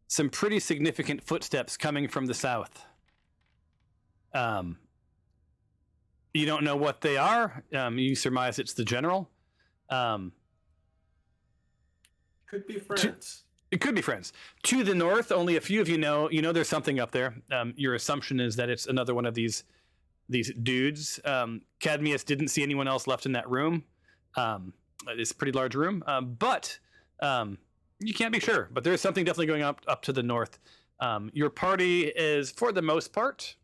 some pretty significant footsteps coming from the south. You don't know what they are. You surmise it's the general. Could be friends. It could be friends. To the north, only a few of you know. You know there's something up there. Your assumption is that it's another one of these dudes. Cadmius didn't see anyone else left in that room. It's a pretty large room, but you can't be sure. But there's something definitely going up to the north. Your party is, for the most part,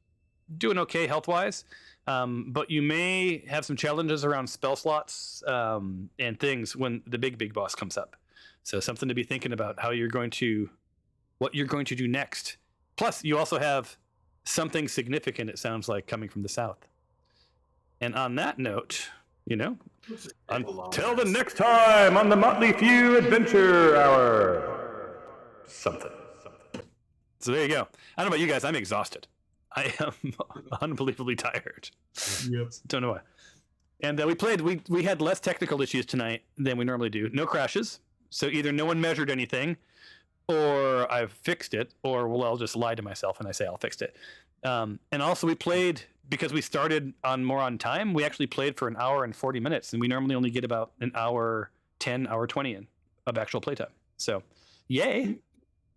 doing okay health-wise. But you may have some challenges around spell slots and things when the big boss comes up. So something to be thinking about what you're going to do next. Plus, you also have something significant, it sounds like, coming from the south. And on that note, until the next time on the Motley Few Adventure Hour. Something. So there you go. I don't know about you guys. I'm exhausted. I am unbelievably tired. Yep. Don't know why. And we had less technical issues tonight than we normally do. No crashes. So either no one measured anything, or I've fixed it, or I'll just lie to myself and I say I'll fix it. And also we played, because we started more on time, we actually played for 1 hour and 40 minutes, and we normally only get about 1 hour 10, hour 20 in of actual playtime. So yay.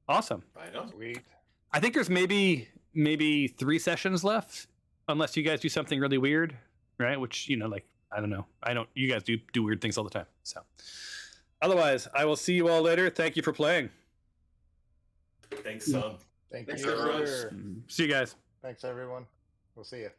Awesome. I know. Sweet. I think there's maybe 3 sessions left, unless you guys do something really weird, right? Which, I don't know. You guys do weird things all the time. So otherwise, I will see you all later. Thank you for playing. Thanks, son. Thanks, everyone. See you guys. Thanks, everyone. We'll see you.